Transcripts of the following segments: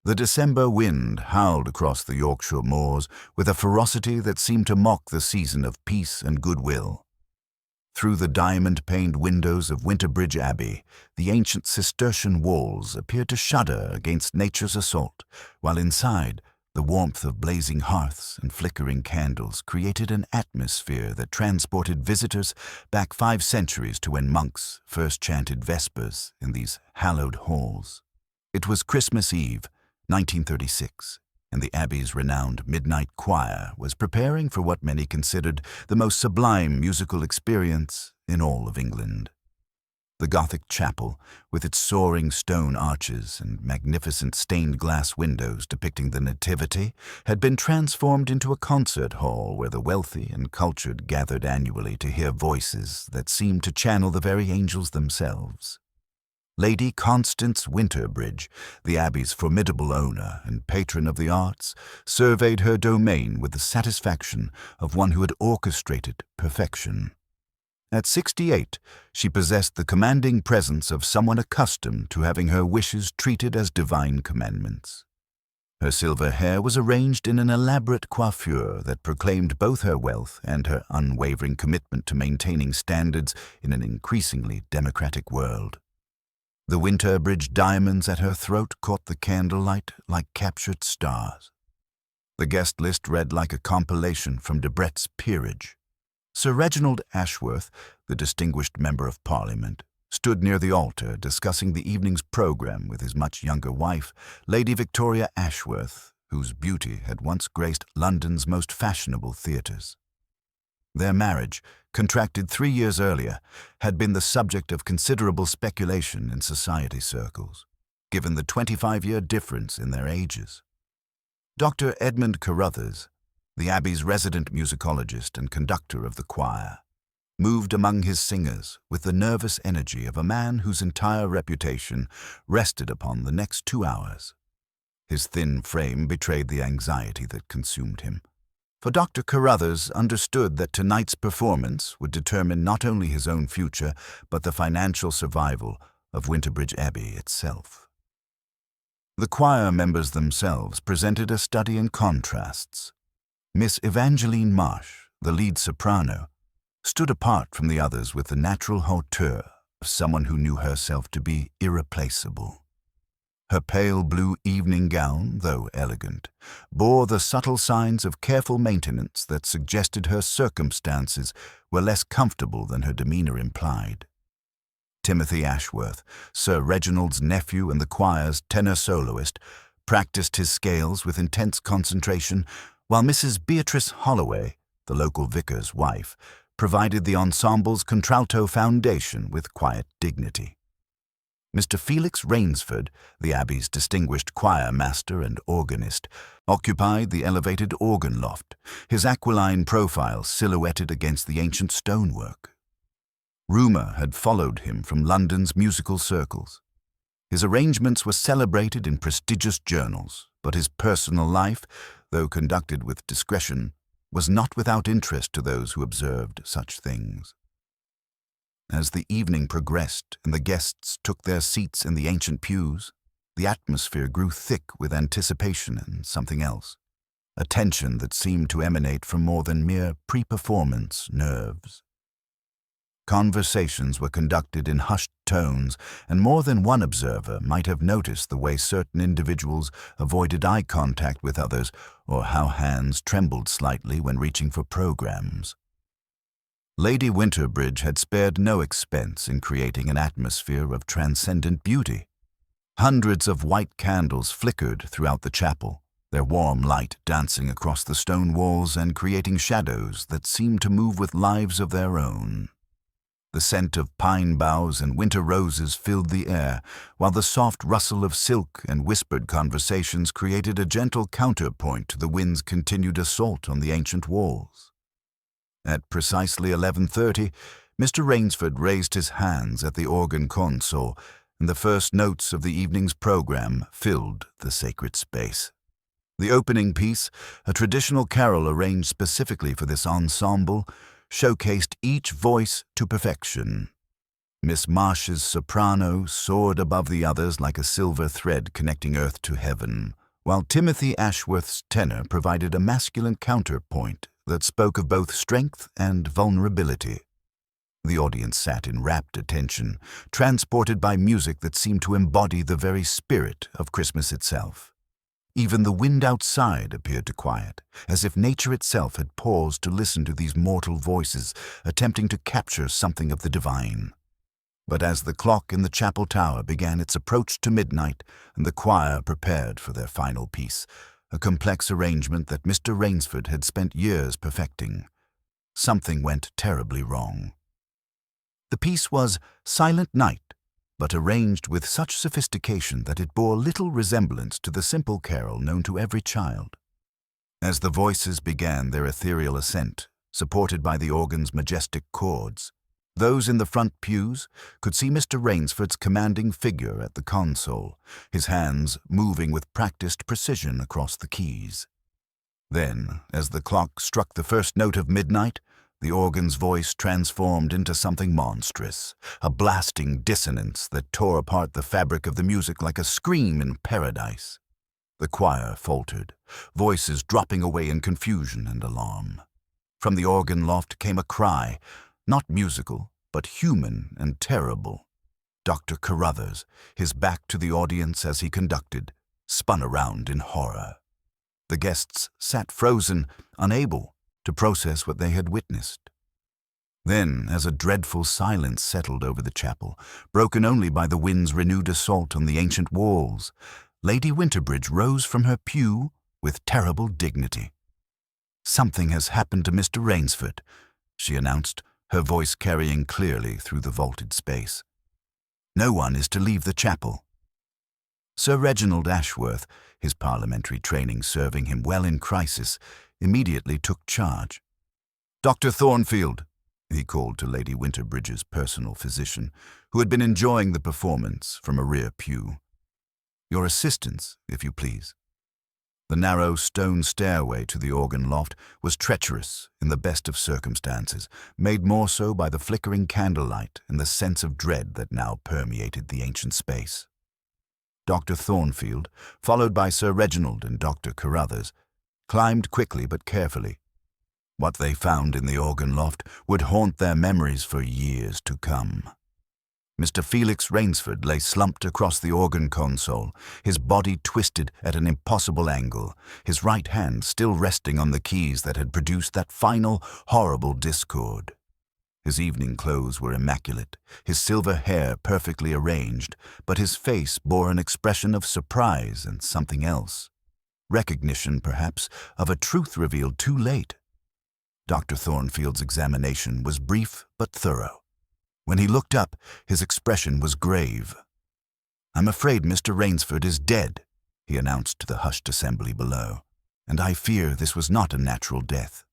The December wind howled across the Yorkshire moors with a ferocity that seemed to mock the season of peace and goodwill. Through the diamond-paned windows of Winterbridge Abbey, the ancient Cistercian walls appeared to shudder against nature's assault, while inside, the warmth of blazing hearths and flickering candles created an atmosphere that transported visitors back 5 centuries to when monks first chanted vespers in these hallowed halls. It was Christmas Eve, 1936, and the Abbey's renowned midnight choir was preparing for what many considered the most sublime musical experience in all of England. The Gothic chapel, with its soaring stone arches and magnificent stained glass windows depicting the Nativity, had been transformed into a concert hall where the wealthy and cultured gathered annually to hear voices that seemed to channel the very angels themselves. Lady Constance Winterbridge, the Abbey's formidable owner and patron of the arts, surveyed her domain with the satisfaction of one who had orchestrated perfection. At 68, she possessed the commanding presence of someone accustomed to having her wishes treated as divine commandments. Her silver hair was arranged in an elaborate coiffure that proclaimed both her wealth and her unwavering commitment to maintaining standards in an increasingly democratic world. The Winterbridge diamonds at her throat caught the candlelight like captured stars. The guest list read like a compilation from Debrett's peerage. Sir Reginald Ashworth, the distinguished Member of Parliament, stood near the altar discussing the evening's programme with his much younger wife, Lady Victoria Ashworth, whose beauty had once graced London's most fashionable theatres. Their marriage, contracted 3 years earlier, had been the subject of considerable speculation in society circles, given the 25-year difference in their ages. Dr. Edmund Carruthers, the Abbey's resident musicologist and conductor of the choir, moved among his singers with the nervous energy of a man whose entire reputation rested upon the next 2 hours. His thin frame betrayed the anxiety that consumed him. For Dr. Carruthers understood that tonight's performance would determine not only his own future, but the financial survival of Winterbridge Abbey itself. The choir members themselves presented a study in contrasts. Miss Evangeline Marsh, the lead soprano, stood apart from the others with the natural hauteur of someone who knew herself to be irreplaceable. Her pale blue evening gown, though elegant, bore the subtle signs of careful maintenance that suggested her circumstances were less comfortable than her demeanour implied. Timothy Ashworth, Sir Reginald's nephew and the choir's tenor soloist, practised his scales with intense concentration, while Mrs. Beatrice Holloway, the local vicar's wife, provided the ensemble's contralto foundation with quiet dignity. Mr. Felix Rainsford, the Abbey's distinguished choirmaster and organist, occupied the elevated organ loft, his aquiline profile silhouetted against the ancient stonework. Rumour had followed him from London's musical circles. His arrangements were celebrated in prestigious journals, but his personal life, though conducted with discretion, was not without interest to those who observed such things. As the evening progressed and the guests took their seats in the ancient pews, the atmosphere grew thick with anticipation and something else, a tension that seemed to emanate from more than mere pre-performance nerves. Conversations were conducted in hushed tones, and more than one observer might have noticed the way certain individuals avoided eye contact with others or how hands trembled slightly when reaching for programs. Lady Winterbridge had spared no expense in creating an atmosphere of transcendent beauty. Hundreds of white candles flickered throughout the chapel, their warm light dancing across the stone walls and creating shadows that seemed to move with lives of their own. The scent of pine boughs and winter roses filled the air, while the soft rustle of silk and whispered conversations created a gentle counterpoint to the wind's continued assault on the ancient walls. At precisely 11:30, Mr. Rainsford raised his hands at the organ console, and the first notes of the evening's program filled the sacred space. The opening piece, a traditional carol arranged specifically for this ensemble, showcased each voice to perfection. Miss Marsh's soprano soared above the others like a silver thread connecting earth to heaven, while Timothy Ashworth's tenor provided a masculine counterpoint that spoke of both strength and vulnerability. The audience sat in rapt attention, transported by music that seemed to embody the very spirit of Christmas itself. Even the wind outside appeared to quiet, as if nature itself had paused to listen to these mortal voices, attempting to capture something of the divine. But as the clock in the chapel tower began its approach to midnight, and the choir prepared for their final piece, a complex arrangement that Mr. Rainsford had spent years perfecting, something went terribly wrong. The piece was Silent Night, but arranged with such sophistication that it bore little resemblance to the simple carol known to every child. As the voices began their ethereal ascent, supported by the organ's majestic chords, those in the front pews could see Mr. Rainsford's commanding figure at the console, his hands moving with practiced precision across the keys. Then, as the clock struck the first note of midnight, the organ's voice transformed into something monstrous, a blasting dissonance that tore apart the fabric of the music like a scream in paradise. The choir faltered, voices dropping away in confusion and alarm. From the organ loft came a cry, not musical, but human and terrible. Dr. Carruthers, his back to the audience as he conducted, spun around in horror. The guests sat frozen, unable to process what they had witnessed. Then, as a dreadful silence settled over the chapel, broken only by the wind's renewed assault on the ancient walls, Lady Winterbridge rose from her pew with terrible dignity. "Something has happened to Mr. Rainsford," she announced, her voice carrying clearly through the vaulted space. "No one is to leave the chapel." Sir Reginald Ashworth, his parliamentary training serving him well in crisis, immediately took charge. "Dr. Thornfield," he called to Lady Winterbridge's personal physician, who had been enjoying the performance from a rear pew. "Your assistance, if you please." The narrow stone stairway to the organ loft was treacherous in the best of circumstances, made more so by the flickering candlelight and the sense of dread that now permeated the ancient space. Dr. Thornfield, followed by Sir Reginald and Dr. Carruthers, climbed quickly but carefully. What they found in the organ loft would haunt their memories for years to come. Mr. Felix Rainsford lay slumped across the organ console, his body twisted at an impossible angle, his right hand still resting on the keys that had produced that final, horrible discord. His evening clothes were immaculate, his silver hair perfectly arranged, but his face bore an expression of surprise and something else. Recognition, perhaps, of a truth revealed too late. Dr. Thornfield's examination was brief but thorough. When he looked up, his expression was grave. "I'm afraid Mr. Rainsford is dead," he announced to the hushed assembly below, "and I fear this was not a natural death."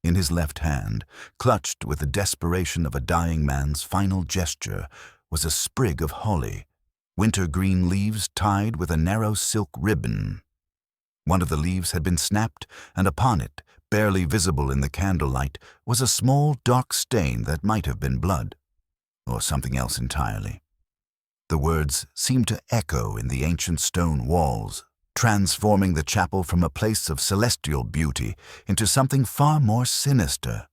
In his left hand, clutched with the desperation of a dying man's final gesture, was a sprig of holly, winter-green leaves tied with a narrow silk ribbon. One of the leaves had been snapped, and upon it, barely visible in the candlelight, was a small dark stain that might have been blood, or something else entirely. The words seemed to echo in the ancient stone walls, transforming the chapel from a place of celestial beauty into something far more sinister.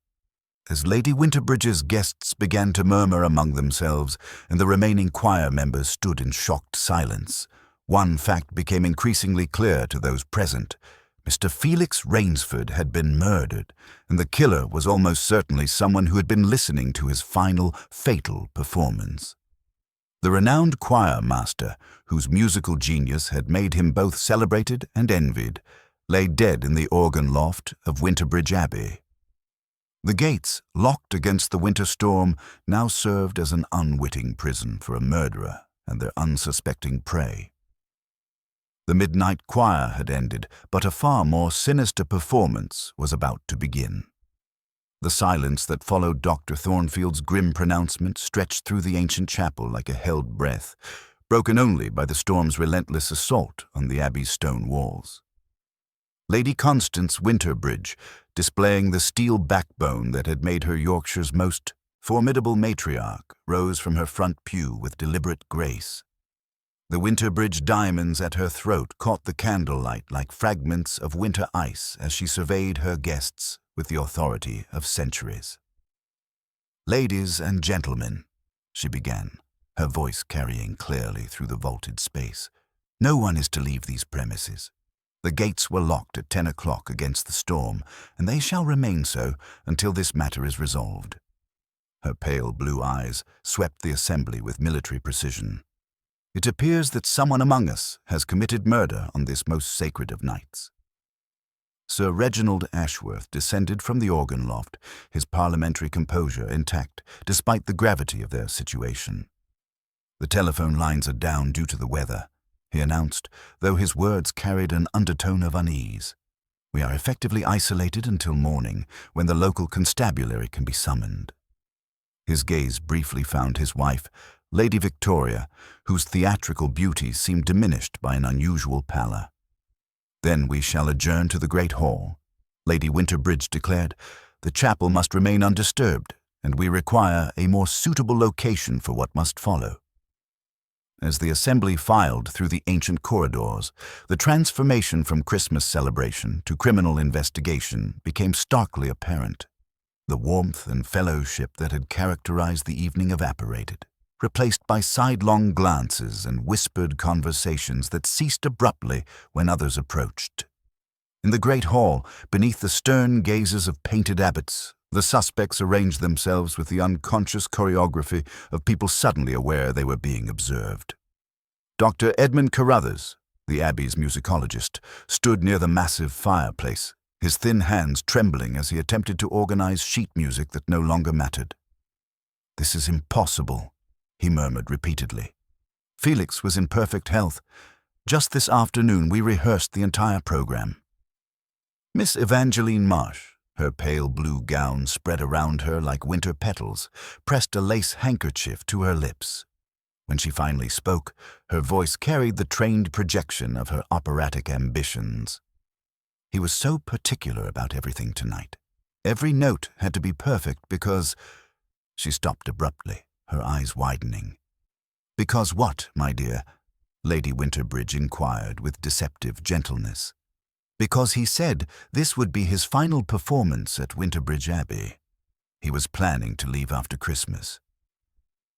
As Lady Winterbridge's guests began to murmur among themselves, and the remaining choir members stood in shocked silence, one fact became increasingly clear to those present. Mr. Felix Rainsford had been murdered, and the killer was almost certainly someone who had been listening to his final, fatal performance. The renowned choirmaster, whose musical genius had made him both celebrated and envied, lay dead in the organ loft of Winterbridge Abbey. The gates, locked against the winter storm, now served as an unwitting prison for a murderer and their unsuspecting prey. The midnight choir had ended, but a far more sinister performance was about to begin. The silence that followed Dr. Thornfield's grim pronouncement stretched through the ancient chapel like a held breath, broken only by the storm's relentless assault on the abbey's stone walls. Lady Constance Winterbridge, displaying the steel backbone that had made her Yorkshire's most formidable matriarch, rose from her front pew with deliberate grace. The Winterbridge diamonds at her throat caught the candlelight like fragments of winter ice as she surveyed her guests with the authority of centuries. "Ladies and gentlemen," she began, her voice carrying clearly through the vaulted space, "no one is to leave these premises. The gates were locked at 10 o'clock against the storm, and they shall remain so until this matter is resolved." Her pale blue eyes swept the assembly with military precision. "It appears that someone among us has committed murder on this most sacred of nights." Sir Reginald Ashworth descended from the organ loft, his parliamentary composure intact, despite the gravity of their situation. "The telephone lines are down due to the weather," he announced, though his words carried an undertone of unease. "We are effectively isolated until morning, when the local constabulary can be summoned." His gaze briefly found his wife, Lady Victoria, whose theatrical beauty seemed diminished by an unusual pallor. "Then we shall adjourn to the great hall," Lady Winterbridge declared. "The chapel must remain undisturbed, and we require a more suitable location for what must follow." As the assembly filed through the ancient corridors, the transformation from Christmas celebration to criminal investigation became starkly apparent. The warmth and fellowship that had characterized the evening evaporated, replaced by sidelong glances and whispered conversations that ceased abruptly when others approached. In the great hall, beneath the stern gazes of painted abbots, the suspects arranged themselves with the unconscious choreography of people suddenly aware they were being observed. Dr. Edmund Carruthers, the Abbey's musicologist, stood near the massive fireplace, his thin hands trembling as he attempted to organize sheet music that no longer mattered. "This is impossible," he murmured repeatedly. "Felix was in perfect health. Just this afternoon we rehearsed the entire program." Miss Evangeline Marsh, her pale blue gown spread around her like winter petals, pressed a lace handkerchief to her lips. When she finally spoke, her voice carried the trained projection of her operatic ambitions. "He was so particular about everything tonight. Every note had to be perfect because—" She stopped abruptly, her eyes widening. "Because what, my dear?" Lady Winterbridge inquired with deceptive gentleness. "Because he said this would be his final performance at Winterbridge Abbey. He was planning to leave after Christmas."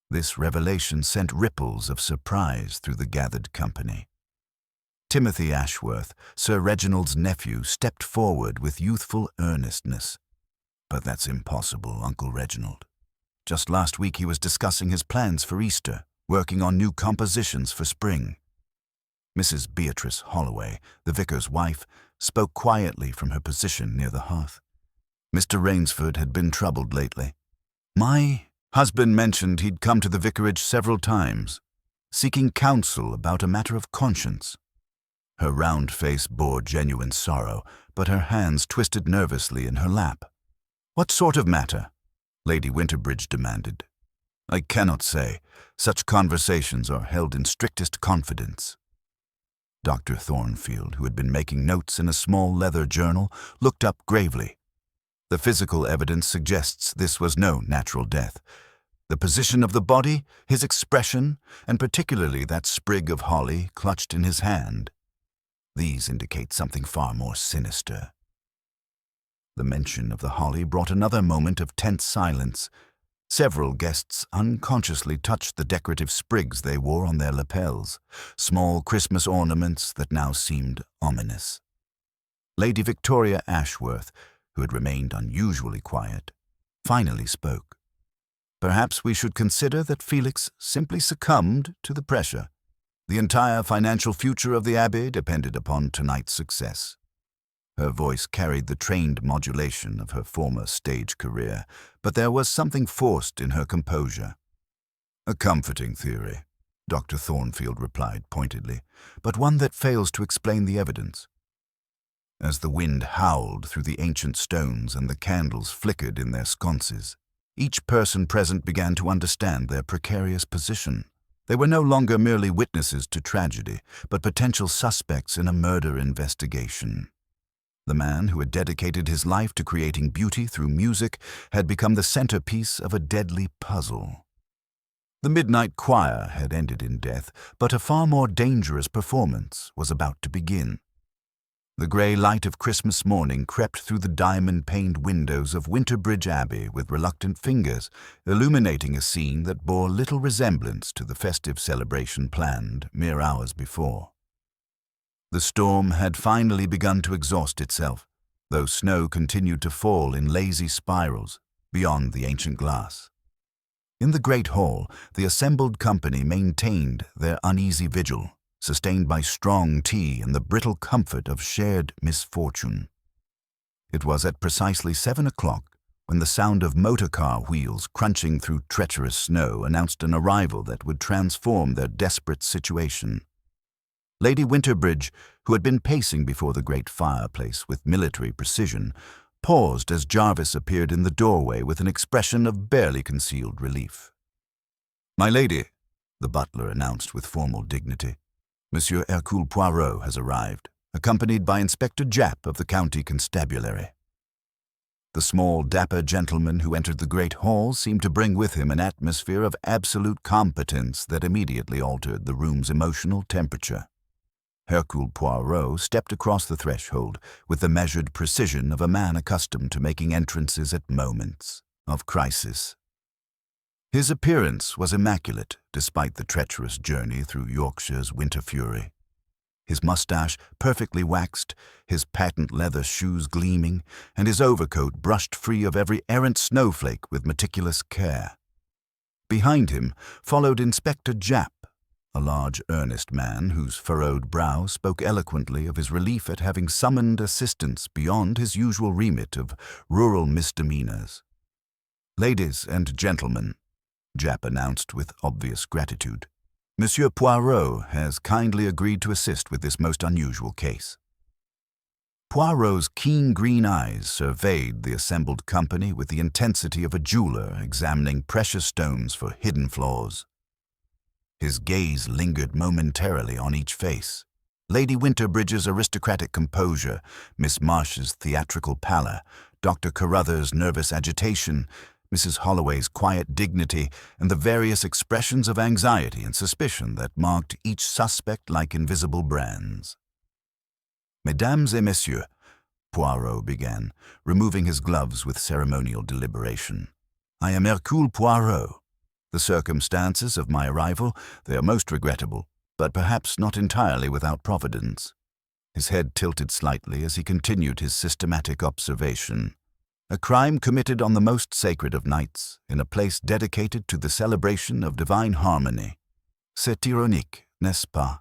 This revelation sent ripples of surprise through the gathered company. Timothy Ashworth, Sir Reginald's nephew, stepped forward with youthful earnestness. "But that's impossible, Uncle Reginald. Just last week he was discussing his plans for Easter, working on new compositions for spring." Mrs. Beatrice Holloway, the vicar's wife, spoke quietly from her position near the hearth. "Mr. Rainsford had been troubled lately. My husband mentioned he'd come to the vicarage several times, seeking counsel about a matter of conscience." Her round face bore genuine sorrow, but her hands twisted nervously in her lap. "What sort of matter?" Lady Winterbridge demanded. "I cannot say. Such conversations are held in strictest confidence." Dr. Thornfield, who had been making notes in a small leather journal, looked up gravely. "The physical evidence suggests this was no natural death. The position of the body, his expression, and particularly that sprig of holly clutched in his hand. These indicate something far more sinister." The mention of the holly brought another moment of tense silence. Several guests unconsciously touched the decorative sprigs they wore on their lapels, small Christmas ornaments that now seemed ominous. Lady Victoria Ashworth, who had remained unusually quiet, finally spoke. "Perhaps we should consider that Felix simply succumbed to the pressure. The entire financial future of the Abbey depended upon tonight's success." Her voice carried the trained modulation of her former stage career, but there was something forced in her composure. "A comforting theory," Dr. Thornfield replied pointedly, "but one that fails to explain the evidence." As the wind howled through the ancient stones and the candles flickered in their sconces, each person present began to understand their precarious position. They were no longer merely witnesses to tragedy, but potential suspects in a murder investigation. The man who had dedicated his life to creating beauty through music had become the centerpiece of a deadly puzzle. The midnight choir had ended in death, but a far more dangerous performance was about to begin. The grey light of Christmas morning crept through the diamond-paned windows of Winterbridge Abbey with reluctant fingers, illuminating a scene that bore little resemblance to the festive celebration planned mere hours before. The storm had finally begun to exhaust itself, though snow continued to fall in lazy spirals beyond the ancient glass. In the great hall, the assembled company maintained their uneasy vigil, sustained by strong tea and the brittle comfort of shared misfortune. It was at precisely 7 o'clock when the sound of motor-car wheels crunching through treacherous snow announced an arrival that would transform their desperate situation. Lady Winterbridge, who had been pacing before the great fireplace with military precision, paused as Jarvis appeared in the doorway with an expression of barely concealed relief. "My lady," the butler announced with formal dignity, "Monsieur Hercule Poirot has arrived, accompanied by Inspector Japp of the County Constabulary." The small, dapper gentleman who entered the great hall seemed to bring with him an atmosphere of absolute competence that immediately altered the room's emotional temperature. Hercule Poirot stepped across the threshold with the measured precision of a man accustomed to making entrances at moments of crisis. His appearance was immaculate despite the treacherous journey through Yorkshire's winter fury. His mustache perfectly waxed, his patent leather shoes gleaming, and his overcoat brushed free of every errant snowflake with meticulous care. Behind him followed Inspector Japp, a large, earnest man whose furrowed brow spoke eloquently of his relief at having summoned assistance beyond his usual remit of rural misdemeanors. "Ladies and gentlemen," Japp announced with obvious gratitude, "Monsieur Poirot has kindly agreed to assist with this most unusual case." Poirot's keen green eyes surveyed the assembled company with the intensity of a jeweler examining precious stones for hidden flaws. His gaze lingered momentarily on each face. Lady Winterbridge's aristocratic composure, Miss Marsh's theatrical pallor, Dr. Carruthers' nervous agitation, Mrs. Holloway's quiet dignity, and the various expressions of anxiety and suspicion that marked each suspect like invisible brands. "Mesdames et messieurs," Poirot began, removing his gloves with ceremonial deliberation, "I am Hercule Poirot. The circumstances of my arrival, they are most regrettable, but perhaps not entirely without providence." His head tilted slightly as he continued his systematic observation. "A crime committed on the most sacred of nights, in a place dedicated to the celebration of divine harmony. C'est ironique, n'est-ce pas?"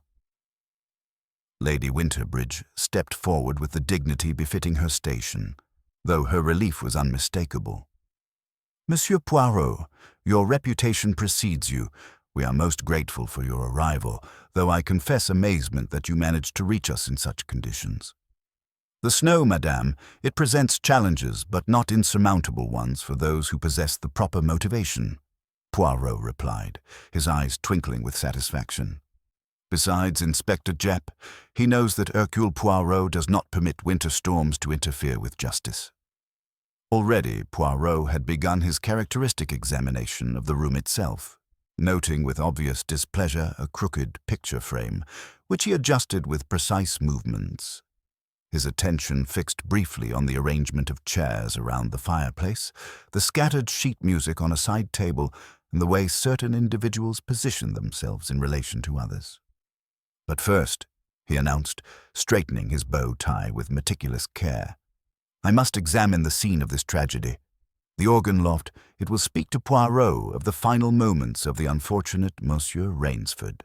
Lady Winterbridge stepped forward with the dignity befitting her station, though her relief was unmistakable. "Monsieur Poirot, your reputation precedes you. We are most grateful for your arrival, though I confess amazement that you managed to reach us in such conditions." "The snow, madame, it presents challenges, but not insurmountable ones for those who possess the proper motivation," Poirot replied, his eyes twinkling with satisfaction. "Besides Inspector Japp, he knows that Hercule Poirot does not permit winter storms to interfere with justice." Already, Poirot had begun his characteristic examination of the room itself, noting with obvious displeasure a crooked picture frame, which he adjusted with precise movements. His attention fixed briefly on the arrangement of chairs around the fireplace, the scattered sheet music on a side table, and the way certain individuals positioned themselves in relation to others. "But first," he announced, straightening his bow tie with meticulous care, "I must examine the scene of this tragedy. The organ loft, it will speak to Poirot of the final moments of the unfortunate Monsieur Rainsford."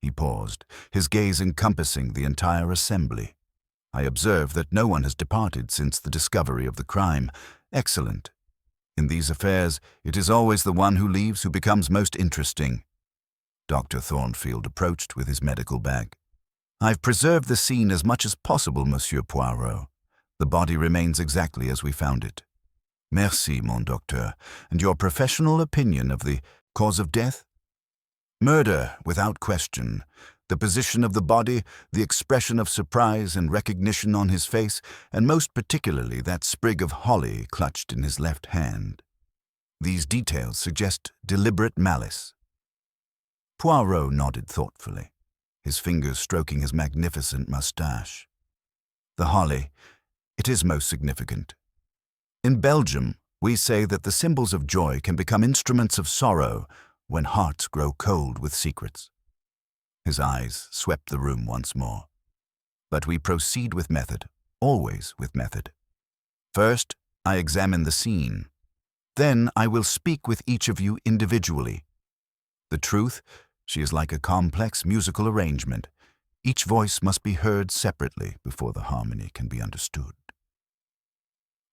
He paused, his gaze encompassing the entire assembly. "I observe that no one has departed since the discovery of the crime. Excellent. In these affairs, it is always the one who leaves who becomes most interesting." Dr. Thornfield approached with his medical bag. "I've preserved the scene as much as possible, Monsieur Poirot. The body remains exactly as we found it." "Merci, mon docteur. And your professional opinion of the cause of death?" "Murder, without question. The position of the body, the expression of surprise and recognition on his face, and most particularly that sprig of holly clutched in his left hand. These details suggest deliberate malice. Poirot nodded thoughtfully, his fingers stroking his magnificent moustache. The holly, it is most significant. In Belgium, we say that the symbols of joy can become instruments of sorrow when hearts grow cold with secrets. His eyes swept the room once more. But we proceed with method, always with method. First, I examine the scene. Then I will speak with each of you individually. The truth, she is like a complex musical arrangement. Each voice must be heard separately before the harmony can be understood.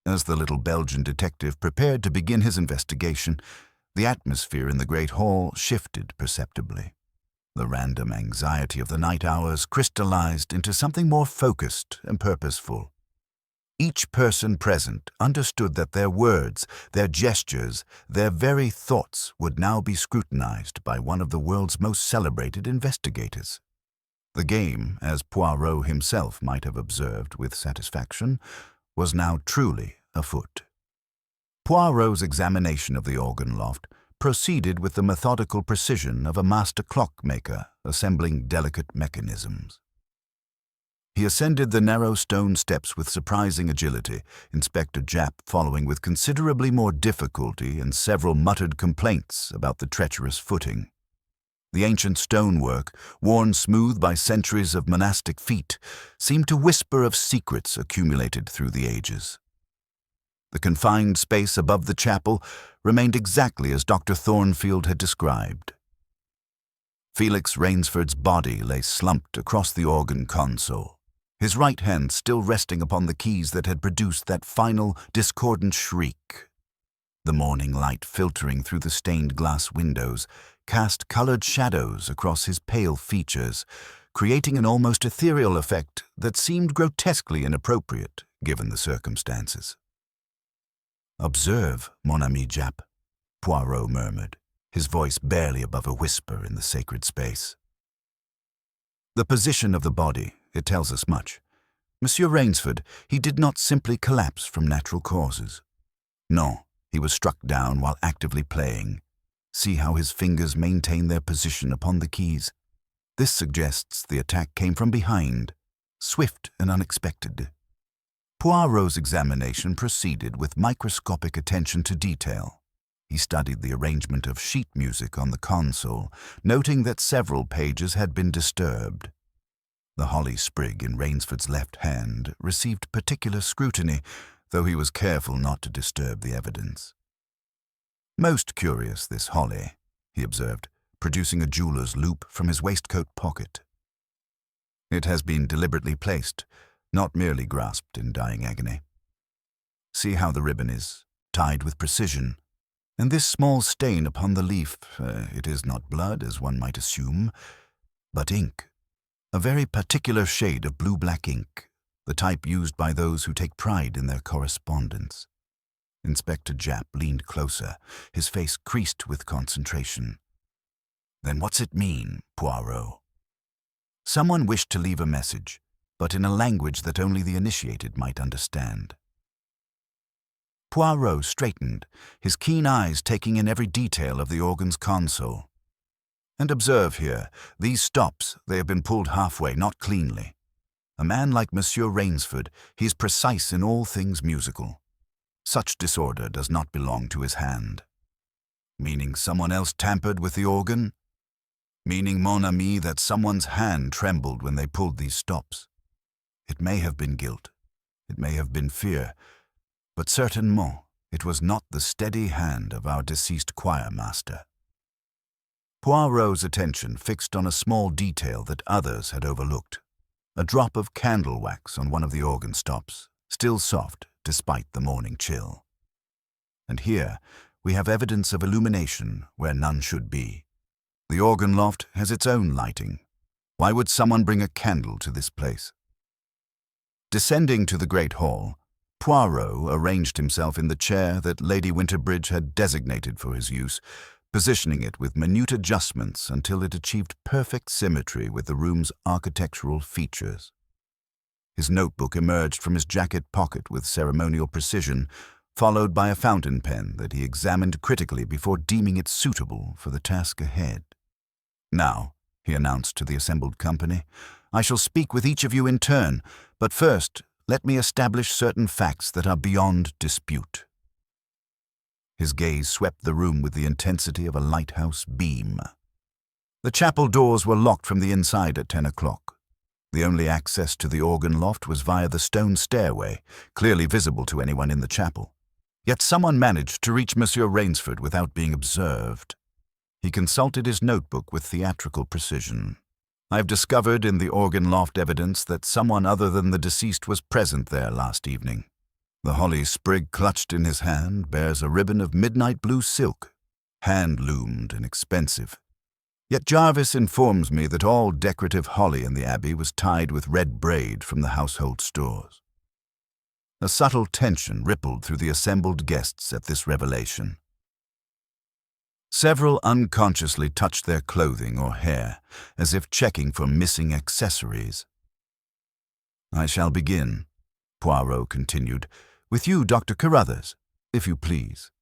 As the little Belgian detective prepared to begin his investigation, the atmosphere in the great hall shifted perceptibly. The random anxiety of the night hours crystallized into something more focused and purposeful. Each person present understood that their words, their gestures, their very thoughts would now be scrutinized by one of the world's most celebrated investigators. The game, as Poirot himself might have observed with satisfaction, was now truly afoot. Poirot's examination of the organ loft proceeded with the methodical precision of a master clockmaker assembling delicate mechanisms. He ascended the narrow stone steps with surprising agility, Inspector Japp following with considerably more difficulty and several muttered complaints about the treacherous footing. The ancient stonework, worn smooth by centuries of monastic feet, seemed to whisper of secrets accumulated through the ages. The confined space above the chapel remained exactly as Dr. Thornfield had described. Felix Rainsford's body lay slumped across the organ console, his right hand still resting upon the keys that had produced that final, discordant shriek. The morning light filtering through the stained glass windows cast colored shadows across his pale features, creating an almost ethereal effect that seemed grotesquely inappropriate given the circumstances. "Observe, mon ami Japp," Poirot murmured, his voice barely above a whisper in the sacred space. "The position of the body, it tells us much. Monsieur Rainsford, he did not simply collapse from natural causes. No, he was struck down while actively playing. See how his fingers maintain their position upon the keys. This suggests the attack came from behind, swift and unexpected." Poirot's examination proceeded with microscopic attention to detail. He studied the arrangement of sheet music on the console, noting that several pages had been disturbed. The holly sprig in Rainsford's left hand received particular scrutiny, though he was careful not to disturb the evidence. "Most curious, this holly," he observed, producing a jeweler's loop from his waistcoat pocket. "It has been deliberately placed, not merely grasped in dying agony. See how the ribbon is tied with precision, and this small stain upon the leaf, it is not blood, as one might assume, but ink, a very particular shade of blue-black ink, the type used by those who take pride in their correspondence." Inspector Japp leaned closer, his face creased with concentration. "Then what's it mean, Poirot?" "Someone wished to leave a message, but in a language that only the initiated might understand." Poirot straightened, his keen eyes taking in every detail of the organ's console. "And observe here, these stops, they have been pulled halfway, not cleanly. A man like Monsieur Rainsford, he is precise in all things musical. Such disorder does not belong to his hand." "Meaning someone else tampered with the organ?" "Meaning, mon ami, that someone's hand trembled when they pulled these stops. It may have been guilt, it may have been fear, but certainement it was not the steady hand of our deceased choirmaster." Poirot's attention fixed on a small detail that others had overlooked. A drop of candle wax on one of the organ stops, still soft despite the morning chill. And here we have evidence of illumination where none should be. The organ loft has its own lighting. Why would someone bring a candle to this place? Descending to the great hall, Poirot arranged himself in the chair that Lady Winterbridge had designated for his use, positioning it with minute adjustments until it achieved perfect symmetry with the room's architectural features. His notebook emerged from his jacket pocket with ceremonial precision, followed by a fountain pen that he examined critically before deeming it suitable for the task ahead. "Now," he announced to the assembled company, "I shall speak with each of you in turn, but first, let me establish certain facts that are beyond dispute." His gaze swept the room with the intensity of a lighthouse beam. The chapel doors were locked from the inside at 10 o'clock. The only access to the organ loft was via the stone stairway, clearly visible to anyone in the chapel. Yet someone managed to reach Monsieur Rainsford without being observed. He consulted his notebook with theatrical precision. "I have discovered in the organ loft evidence that someone other than the deceased was present there last evening. The holly sprig clutched in his hand bears a ribbon of midnight blue silk, hand-loomed and expensive. Yet Jarvis informs me that all decorative holly in the Abbey was tied with red braid from the household stores." A subtle tension rippled through the assembled guests at this revelation. Several unconsciously touched their clothing or hair, as if checking for missing accessories. "I shall begin," Poirot continued, "with you, Dr. Carruthers, if you please.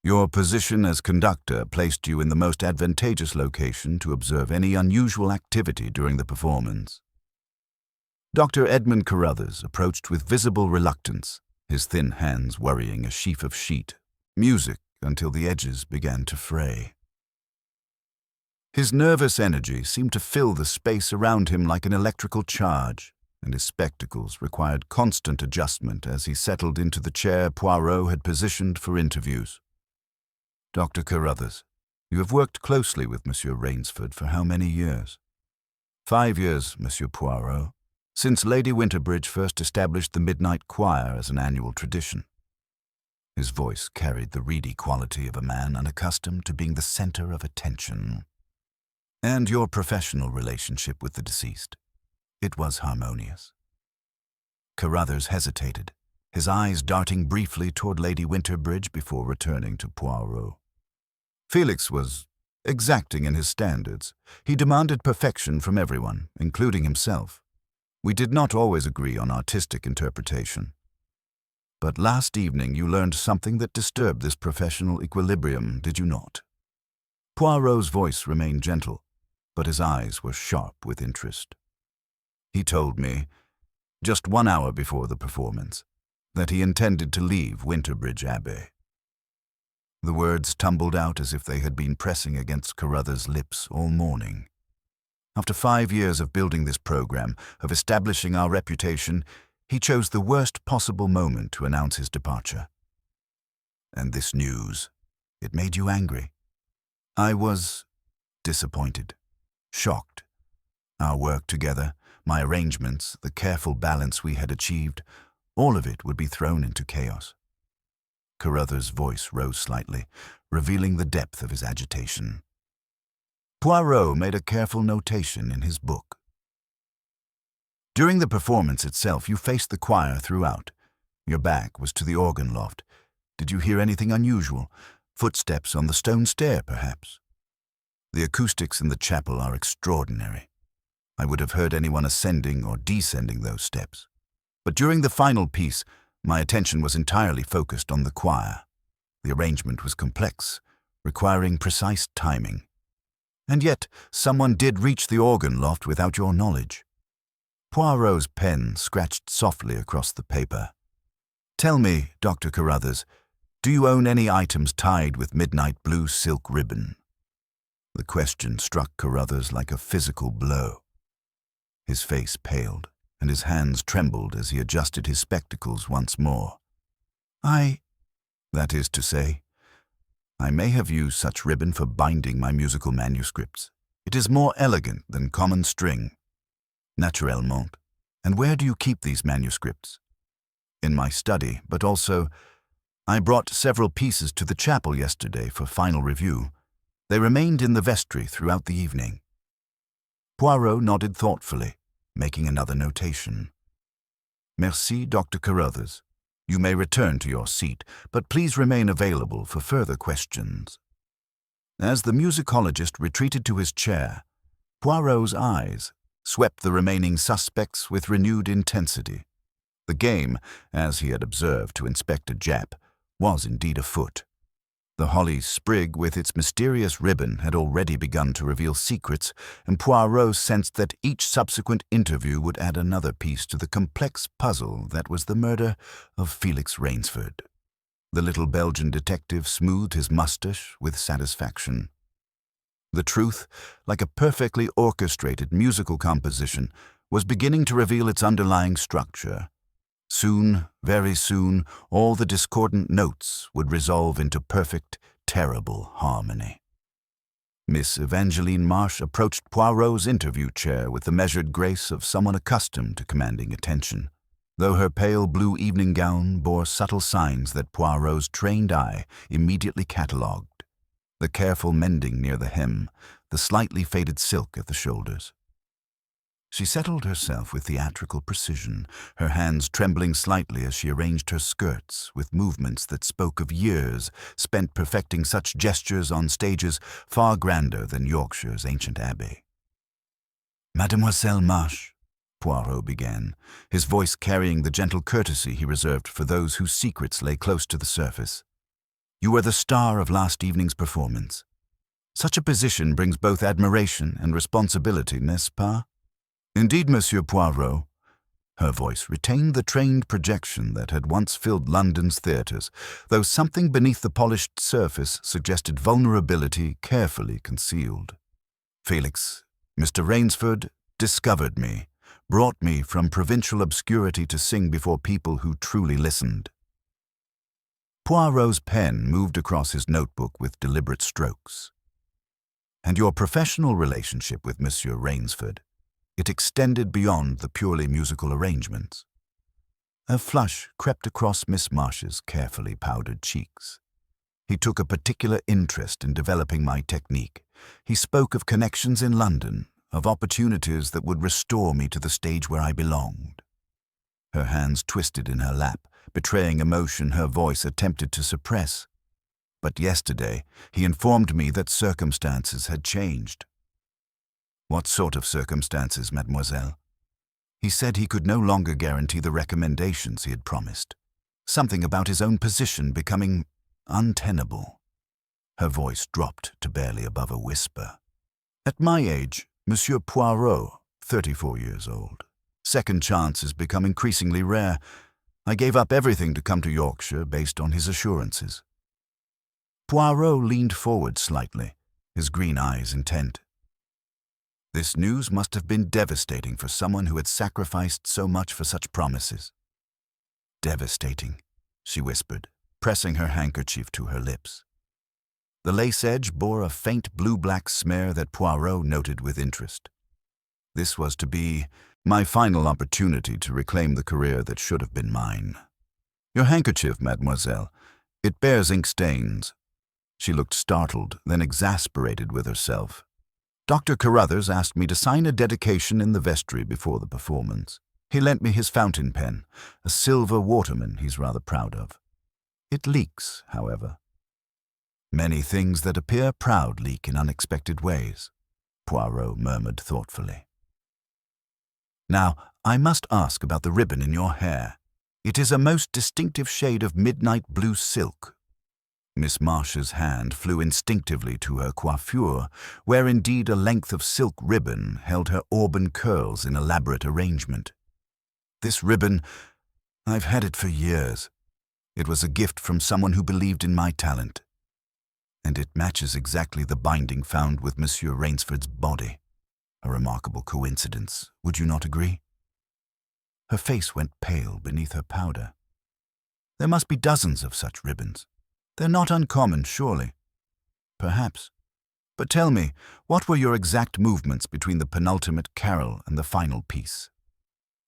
Your position as conductor placed you in the most advantageous location to observe any unusual activity during the performance." Dr. Edmund Carruthers approached with visible reluctance, his thin hands worrying a sheaf of music until the edges began to fray. His nervous energy seemed to fill the space around him like an electrical charge, and his spectacles required constant adjustment as he settled into the chair Poirot had positioned for interviews. "Dr. Carruthers, you have worked closely with Monsieur Rainsford for how many years?" "5 years, Monsieur Poirot, since Lady Winterbridge first established the midnight choir as an annual tradition." His voice carried the reedy quality of a man unaccustomed to being the center of attention. "And your professional relationship with the deceased? It was harmonious." Carruthers hesitated, his eyes darting briefly toward Lady Winterbridge before returning to Poirot. "Felix was exacting in his standards. He demanded perfection from everyone, including himself. We did not always agree on artistic interpretation. But last evening you learned something that disturbed this professional equilibrium, did you not?" Poirot's voice remained gentle, but his eyes were sharp with interest. "He told me, just 1 hour before the performance, that he intended to leave Winterbridge Abbey." The words tumbled out as if they had been pressing against Carruthers' lips all morning. After 5 years of building this program, of establishing our reputation, he chose the worst possible moment to announce his departure. "And this news, it made you angry?" "I was disappointed, shocked. Our work together, my arrangements, the careful balance we had achieved, all of it would be thrown into chaos." Carruthers' voice rose slightly, revealing the depth of his agitation. Poirot made a careful notation in his book. "During the performance itself, you faced the choir throughout. Your back was to the organ loft. Did you hear anything unusual? Footsteps on the stone stair, perhaps?" "The acoustics in the chapel are extraordinary. I would have heard anyone ascending or descending those steps. But during the final piece, my attention was entirely focused on the choir. The arrangement was complex, requiring precise timing. And yet, someone did reach the organ loft without your knowledge." Poirot's pen scratched softly across the paper. "Tell me, Dr. Carruthers, do you own any items tied with midnight blue silk ribbon?" The question struck Carruthers like a physical blow. His face paled, and his hands trembled as he adjusted his spectacles once more. "That is to say, I may have used such ribbon for binding my musical manuscripts. It is more elegant than common string." "Naturellement. And where do you keep these manuscripts?" "In my study, but also, I brought several pieces to the chapel yesterday for final review. They remained in the vestry throughout the evening." Poirot nodded thoughtfully, making another notation. "Merci, Dr. Carruthers. You may return to your seat, but please remain available for further questions." As the musicologist retreated to his chair, Poirot's eyes swept the remaining suspects with renewed intensity. The game, as he had observed to Inspector Japp, was indeed afoot. The holly sprig with its mysterious ribbon had already begun to reveal secrets, and Poirot sensed that each subsequent interview would add another piece to the complex puzzle that was the murder of Felix Rainsford. The little Belgian detective smoothed his moustache with satisfaction. The truth, like a perfectly orchestrated musical composition, was beginning to reveal its underlying structure. Soon, very soon, all the discordant notes would resolve into perfect, terrible harmony. Miss Evangeline Marsh approached Poirot's interview chair with the measured grace of someone accustomed to commanding attention, though her pale blue evening gown bore subtle signs that Poirot's trained eye immediately catalogued: the careful mending near the hem, the slightly faded silk at the shoulders. She settled herself with theatrical precision, her hands trembling slightly as she arranged her skirts with movements that spoke of years spent perfecting such gestures on stages far grander than Yorkshire's ancient abbey. "Mademoiselle Marsh," Poirot began, his voice carrying the gentle courtesy he reserved for those whose secrets lay close to the surface. "You were the star of last evening's performance. Such a position brings both admiration and responsibility, n'est-ce pas?" "Indeed, Monsieur Poirot." Her voice retained the trained projection that had once filled London's theatres, though something beneath the polished surface suggested vulnerability carefully concealed. "Felix, Mr. Rainsford, discovered me, brought me from provincial obscurity to sing before people who truly listened." Poirot's pen moved across his notebook with deliberate strokes. "And your professional relationship with Monsieur Rainsford? It extended beyond the purely musical arrangements." A flush crept across Miss Marsh's carefully powdered cheeks. "He took a particular interest in developing my technique. He spoke of connections in London, of opportunities that would restore me to the stage where I belonged." Her hands twisted in her lap, betraying emotion her voice attempted to suppress. "But yesterday, he informed me that circumstances had changed." "What sort of circumstances, mademoiselle?" "He said he could no longer guarantee the recommendations he had promised. Something about his own position becoming untenable." Her voice dropped to barely above a whisper. "At my age, Monsieur Poirot, 34 years old, second chances become increasingly rare. I gave up everything to come to Yorkshire based on his assurances." Poirot leaned forward slightly, his green eyes intent. This news must have been devastating for someone who had sacrificed so much for such promises. "Devastating," she whispered, pressing her handkerchief to her lips. The lace edge bore a faint blue-black smear that Poirot noted with interest. This was to be my final opportunity to reclaim the career that should have been mine. "Your handkerchief, mademoiselle. It bears ink stains." She looked startled, then exasperated with herself. "Dr. Carruthers asked me to sign a dedication in the vestry before the performance. He lent me his fountain pen, a silver waterman he's rather proud of. It leaks, however." "Many things that appear proud leak in unexpected ways," Poirot murmured thoughtfully. "Now, I must ask about the ribbon in your hair. It is a most distinctive shade of midnight blue silk." Miss Marsh's hand flew instinctively to her coiffure, where indeed a length of silk ribbon held her auburn curls in elaborate arrangement. "This ribbon, I've had it for years. It was a gift from someone who believed in my talent. And it matches exactly the binding found with Monsieur Rainsford's body. A remarkable coincidence, would you not agree?" Her face went pale beneath her powder. "There must be dozens of such ribbons. They're not uncommon, surely." "Perhaps. But tell me, what were your exact movements between the penultimate carol and the final piece?"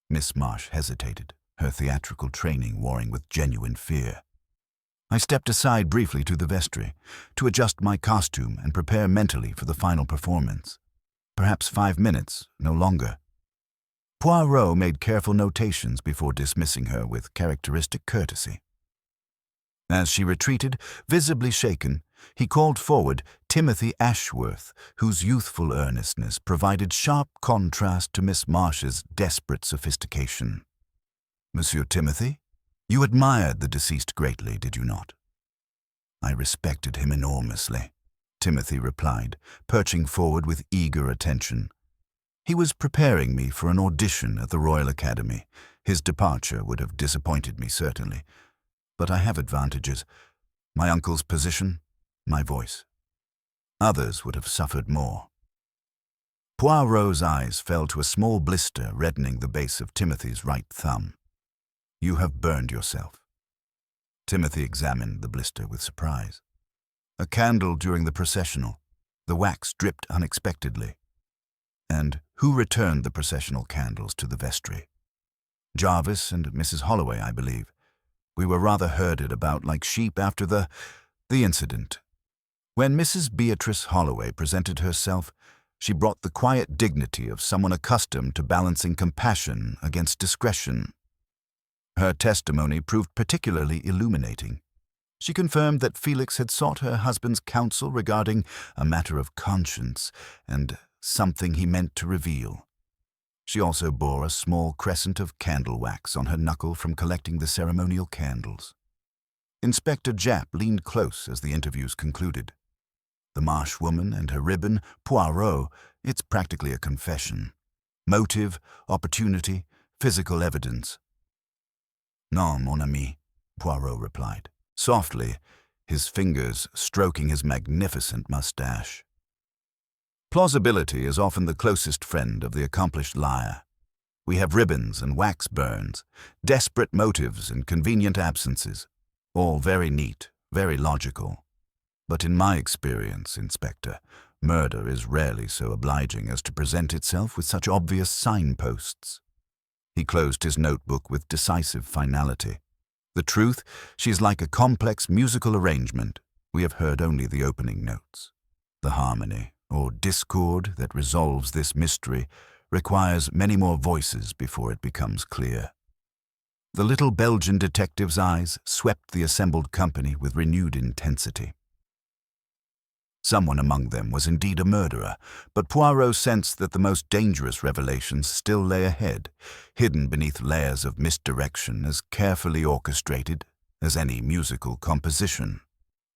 Miss Marsh hesitated, her theatrical training warring with genuine fear. "I stepped aside briefly to the vestry, to adjust my costume and prepare mentally for the final performance. Perhaps 5 minutes, no longer." Poirot made careful notations before dismissing her with characteristic courtesy. As she retreated, visibly shaken, He called forward Timothy Ashworth, whose youthful earnestness provided sharp contrast to Miss Marsh's desperate sophistication. "Monsieur Timothy, you admired the deceased greatly, did you not?" "I respected him enormously," Timothy replied, perching forward with eager attention. "He was preparing me for an audition at the Royal Academy. His departure would have disappointed me, certainly. But I have advantages. My uncle's position, my voice. Others would have suffered more." Poirot's eyes fell to a small blister reddening the base of Timothy's right thumb. "You have burned yourself." Timothy examined the blister with surprise. "A candle during the processional. The wax dripped unexpectedly." "And who returned the processional candles to the vestry?" "Jarvis and Mrs. Holloway, I believe. We were rather herded about like sheep after the incident. When Mrs. Beatrice Holloway presented herself, she brought the quiet dignity of someone accustomed to balancing compassion against discretion. Her testimony proved particularly illuminating. She confirmed that Felix had sought her husband's counsel regarding a matter of conscience and something he meant to reveal. She also bore a small crescent of candle wax on her knuckle from collecting the ceremonial candles. Inspector Japp leaned close as the interviews concluded. "The Marsh woman and her ribbon, Poirot, it's practically a confession. Motive, opportunity, physical evidence." "Non, mon ami," Poirot replied, softly, his fingers stroking his magnificent mustache. "Plausibility is often the closest friend of the accomplished liar. We have ribbons and wax burns, desperate motives and convenient absences, all very neat, very logical. But in my experience, Inspector, murder is rarely so obliging as to present itself with such obvious signposts." He closed his notebook with decisive finality. "The truth, she's like a complex musical arrangement. We have heard only the opening notes. The harmony, or discord, that resolves this mystery requires many more voices before it becomes clear." The little Belgian detective's eyes swept the assembled company with renewed intensity. Someone among them was indeed a murderer, but Poirot sensed that the most dangerous revelations still lay ahead, hidden beneath layers of misdirection as carefully orchestrated as any musical composition.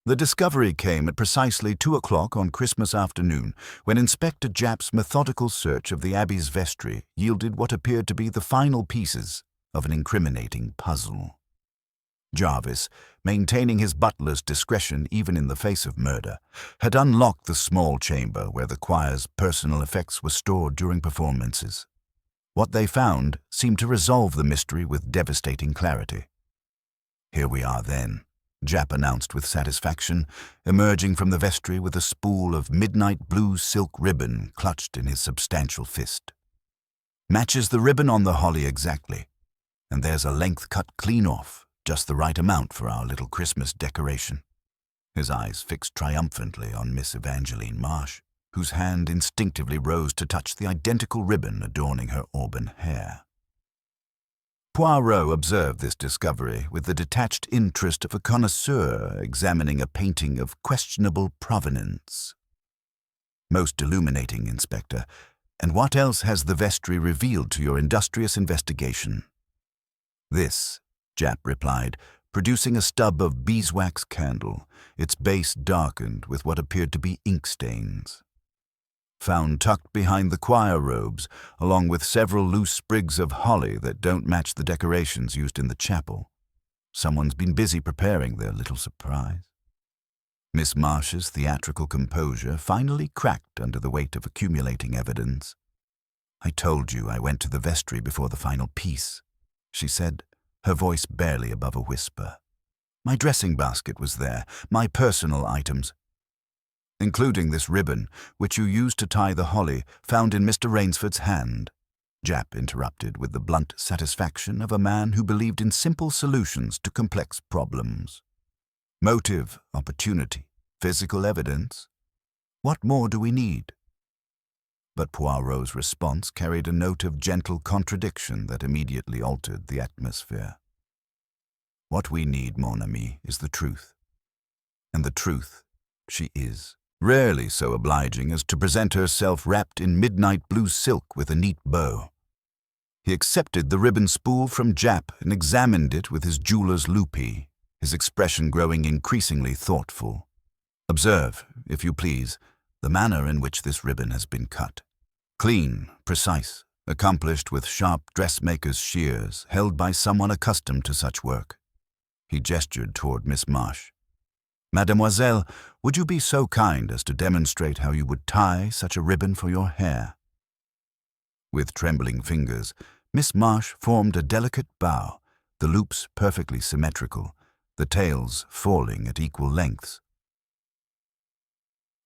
The discovery came at precisely 2 o'clock on Christmas afternoon, when Inspector Japp's methodical search of the Abbey's vestry yielded what appeared to be the final pieces of an incriminating puzzle. Jarvis, maintaining his butler's discretion even in the face of murder, had unlocked the small chamber where the choir's personal effects were stored during performances. What they found seemed to resolve the mystery with devastating clarity. "Here we are, then," Japp announced with satisfaction, emerging from the vestry with a spool of midnight blue silk ribbon clutched in his substantial fist. "Matches the ribbon on the holly exactly, and there's a length cut clean off, just the right amount for our little Christmas decoration." His eyes fixed triumphantly on Miss Evangeline Marsh, whose hand instinctively rose to touch the identical ribbon adorning her auburn hair. Poirot observed this discovery with the detached interest of a connoisseur examining a painting of questionable provenance. "Most illuminating, Inspector. And what else has the vestry revealed to your industrious investigation?" "This," Japp replied, producing a stub of beeswax candle, its base darkened with what appeared to be ink stains. "Found tucked behind the choir robes, along with several loose sprigs of holly that don't match the decorations used in the chapel. Someone's been busy preparing their little surprise." Miss Marsh's theatrical composure finally cracked under the weight of accumulating evidence. "I told you I went to the vestry before the final piece," she said, her voice barely above a whisper. "My dressing basket was there, my personal items, including this ribbon, which you used to tie the holly, found in Mr. Rainsford's hand," Japp interrupted with the blunt satisfaction of a man who believed in simple solutions to complex problems. "Motive, opportunity, physical evidence. What more do we need?" But Poirot's response carried a note of gentle contradiction that immediately altered the atmosphere. "What we need, mon ami, is the truth. And the truth She is rarely so obliging as to present herself wrapped in midnight blue silk with a neat bow. He accepted the ribbon spool from Jap and examined it with his jeweler's lupee, his expression growing increasingly thoughtful. Observe, if you please, the manner in which this ribbon has been cut. Clean, precise, accomplished with sharp dressmaker's shears, held by someone accustomed to such work. He gestured toward Miss Marsh. Mademoiselle, would you be so kind as to demonstrate how you would tie such a ribbon for your hair? With trembling fingers, Miss Marsh formed a delicate bow, the loops perfectly symmetrical, the tails falling at equal lengths.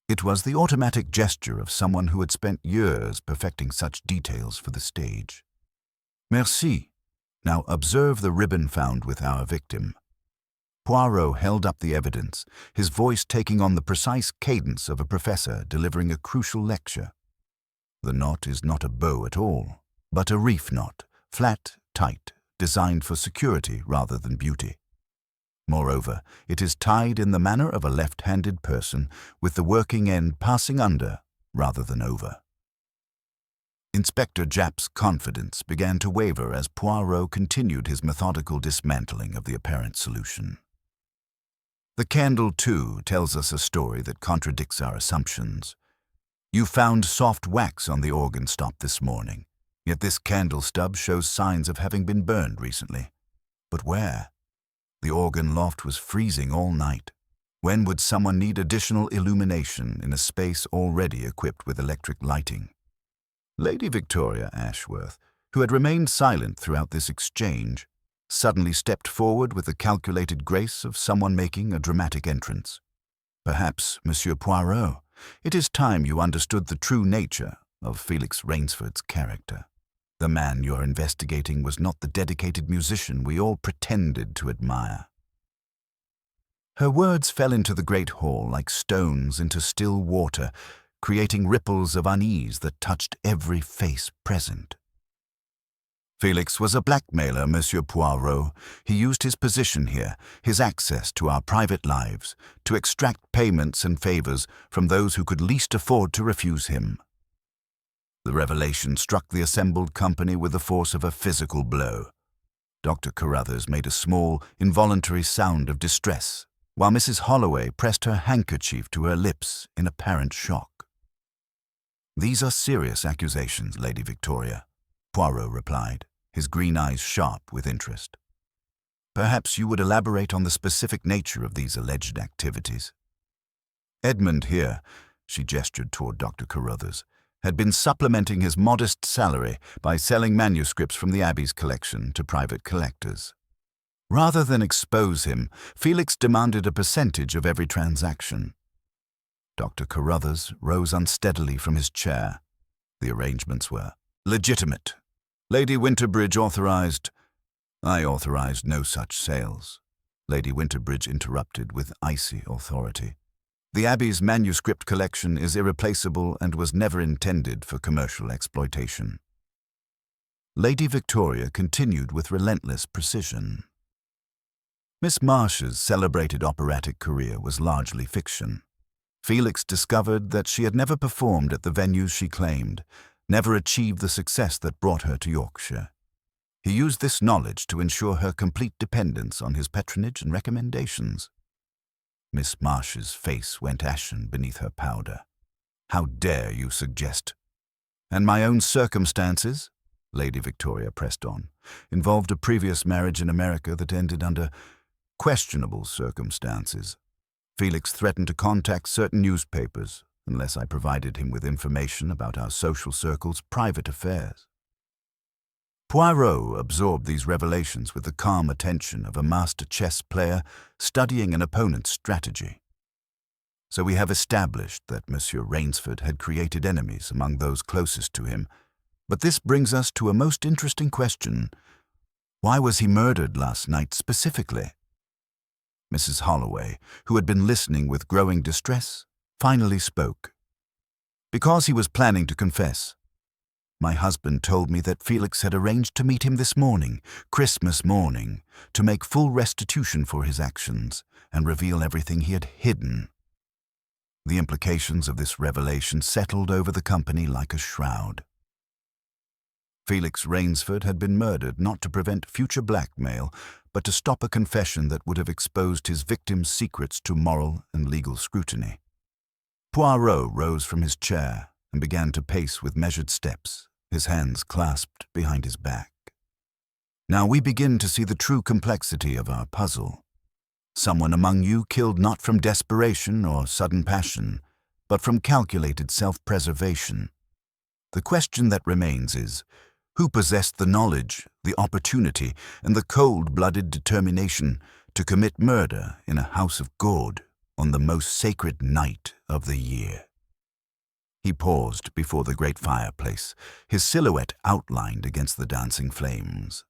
It was the automatic gesture of someone who had spent years perfecting such details for the stage. Merci. Now observe the ribbon found with our victim. Poirot held up the evidence, his voice taking on the precise cadence of a professor delivering a crucial lecture. The knot is not a bow at all, but a reef knot, flat, tight, designed for security rather than beauty. Moreover, it is tied in the manner of a left-handed person, with the working end passing under rather than over. Inspector Japp's confidence began to waver as Poirot continued his methodical dismantling of the apparent solution. The candle, too, tells us a story that contradicts our assumptions. You found soft wax on the organ stop this morning, yet this candle stub shows signs of having been burned recently. But where? The organ loft was freezing all night. When would someone need additional illumination in a space already equipped with electric lighting? Lady Victoria Ashworth, who had remained silent throughout this exchange, suddenly stepped forward with the calculated grace of someone making a dramatic entrance. Perhaps, Monsieur Poirot, it is time you understood the true nature of Felix Rainsford's character. The man you're investigating was not the dedicated musician we all pretended to admire. Her words fell into the great hall like stones into still water, creating ripples of unease that touched every face present. Felix was a blackmailer, Monsieur Poirot. He used his position here, his access to our private lives, to extract payments and favors from those who could least afford to refuse him. The revelation struck the assembled company with the force of a physical blow. Dr. Carruthers made a small, involuntary sound of distress, while Mrs. Holloway pressed her handkerchief to her lips in apparent shock. "These are serious accusations, Lady Victoria," Poirot replied, his green eyes sharp with interest. "Perhaps you would elaborate on the specific nature of these alleged activities." Edmund here, she gestured toward Dr. Carruthers, had been supplementing his modest salary by selling manuscripts from the Abbey's collection to private collectors. Rather than expose him, Felix demanded a percentage of every transaction. Dr. Carruthers rose unsteadily from his chair. The arrangements were legitimate. Lady Winterbridge authorized— "I authorized no such sales," Lady Winterbridge interrupted with icy authority. "The Abbey's manuscript collection is irreplaceable and was never intended for commercial exploitation." Lady Victoria continued with relentless precision. Miss Marsh's celebrated operatic career was largely fiction. Felix discovered that she had never performed at the venues she claimed, never achieved the success that brought her to Yorkshire. He used this knowledge to ensure her complete dependence on his patronage and recommendations. Miss Marsh's face went ashen beneath her powder. "How dare you suggest—" "And my own circumstances," Lady Victoria pressed on, "involved a previous marriage in America that ended under questionable circumstances. Felix threatened to contact certain newspapers unless I provided him with information about our social circle's private affairs." Poirot absorbed these revelations with the calm attention of a master chess player studying an opponent's strategy. So we have established that Monsieur Rainsford had created enemies among those closest to him, but this brings us to a most interesting question. Why was he murdered last night specifically? Mrs. Holloway, who had been listening with growing distress, finally spoke. "Because he was planning to confess. My husband told me that Felix had arranged to meet him this morning, Christmas morning, to make full restitution for his actions and reveal everything he had hidden." The implications of this revelation settled over the company like a shroud. Felix Rainsford had been murdered not to prevent future blackmail, but to stop a confession that would have exposed his victim's secrets to moral and legal scrutiny. Poirot rose from his chair and began to pace with measured steps, his hands clasped behind his back. Now we begin to see the true complexity of our puzzle. Someone among you killed not from desperation or sudden passion, but from calculated self-preservation. The question that remains is, who possessed the knowledge, the opportunity, and the cold-blooded determination to commit murder in a house of God on the most sacred night of the year? He paused before the great fireplace, his silhouette outlined against the dancing flames.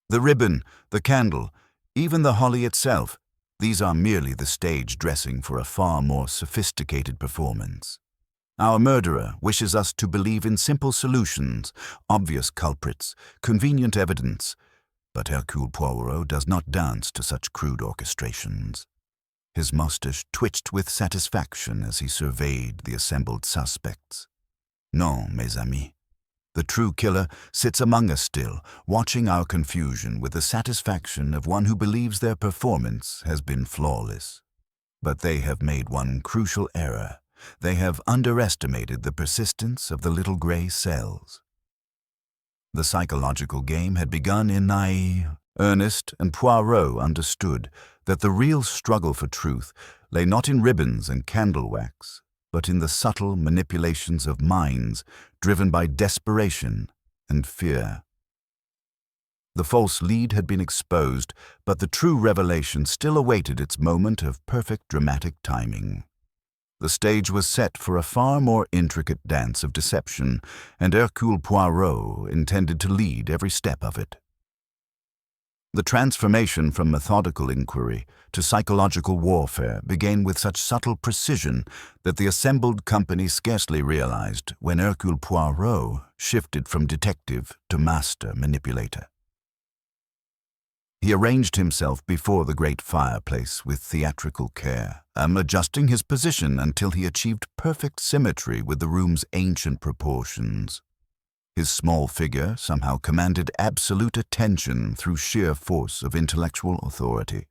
The ribbon, the candle, even the holly itself, these are merely the stage dressing for a far more sophisticated performance. Our murderer wishes us to believe in simple solutions, obvious culprits, convenient evidence, but Hercule Poirot does not dance to such crude orchestrations. His moustache twitched with satisfaction as he surveyed the assembled suspects. Non, mes amis. The true killer sits among us still, watching our confusion with the satisfaction of one who believes their performance has been flawless. But they have made one crucial error. They have underestimated the persistence of the little gray cells. The psychological game had begun in earnest, and Poirot understood that the real struggle for truth lay not in ribbons and candle wax, but in the subtle manipulations of minds driven by desperation and fear. The false lead had been exposed, but the true revelation still awaited its moment of perfect dramatic timing. The stage was set for a far more intricate dance of deception, and Hercule Poirot intended to lead every step of it. The transformation from methodical inquiry to psychological warfare began with such subtle precision that the assembled company scarcely realized when Hercule Poirot shifted from detective to master manipulator. He arranged himself before the great fireplace with theatrical care, adjusting his position until he achieved perfect symmetry with the room's ancient proportions. His small figure somehow commanded absolute attention through sheer force of intellectual authority,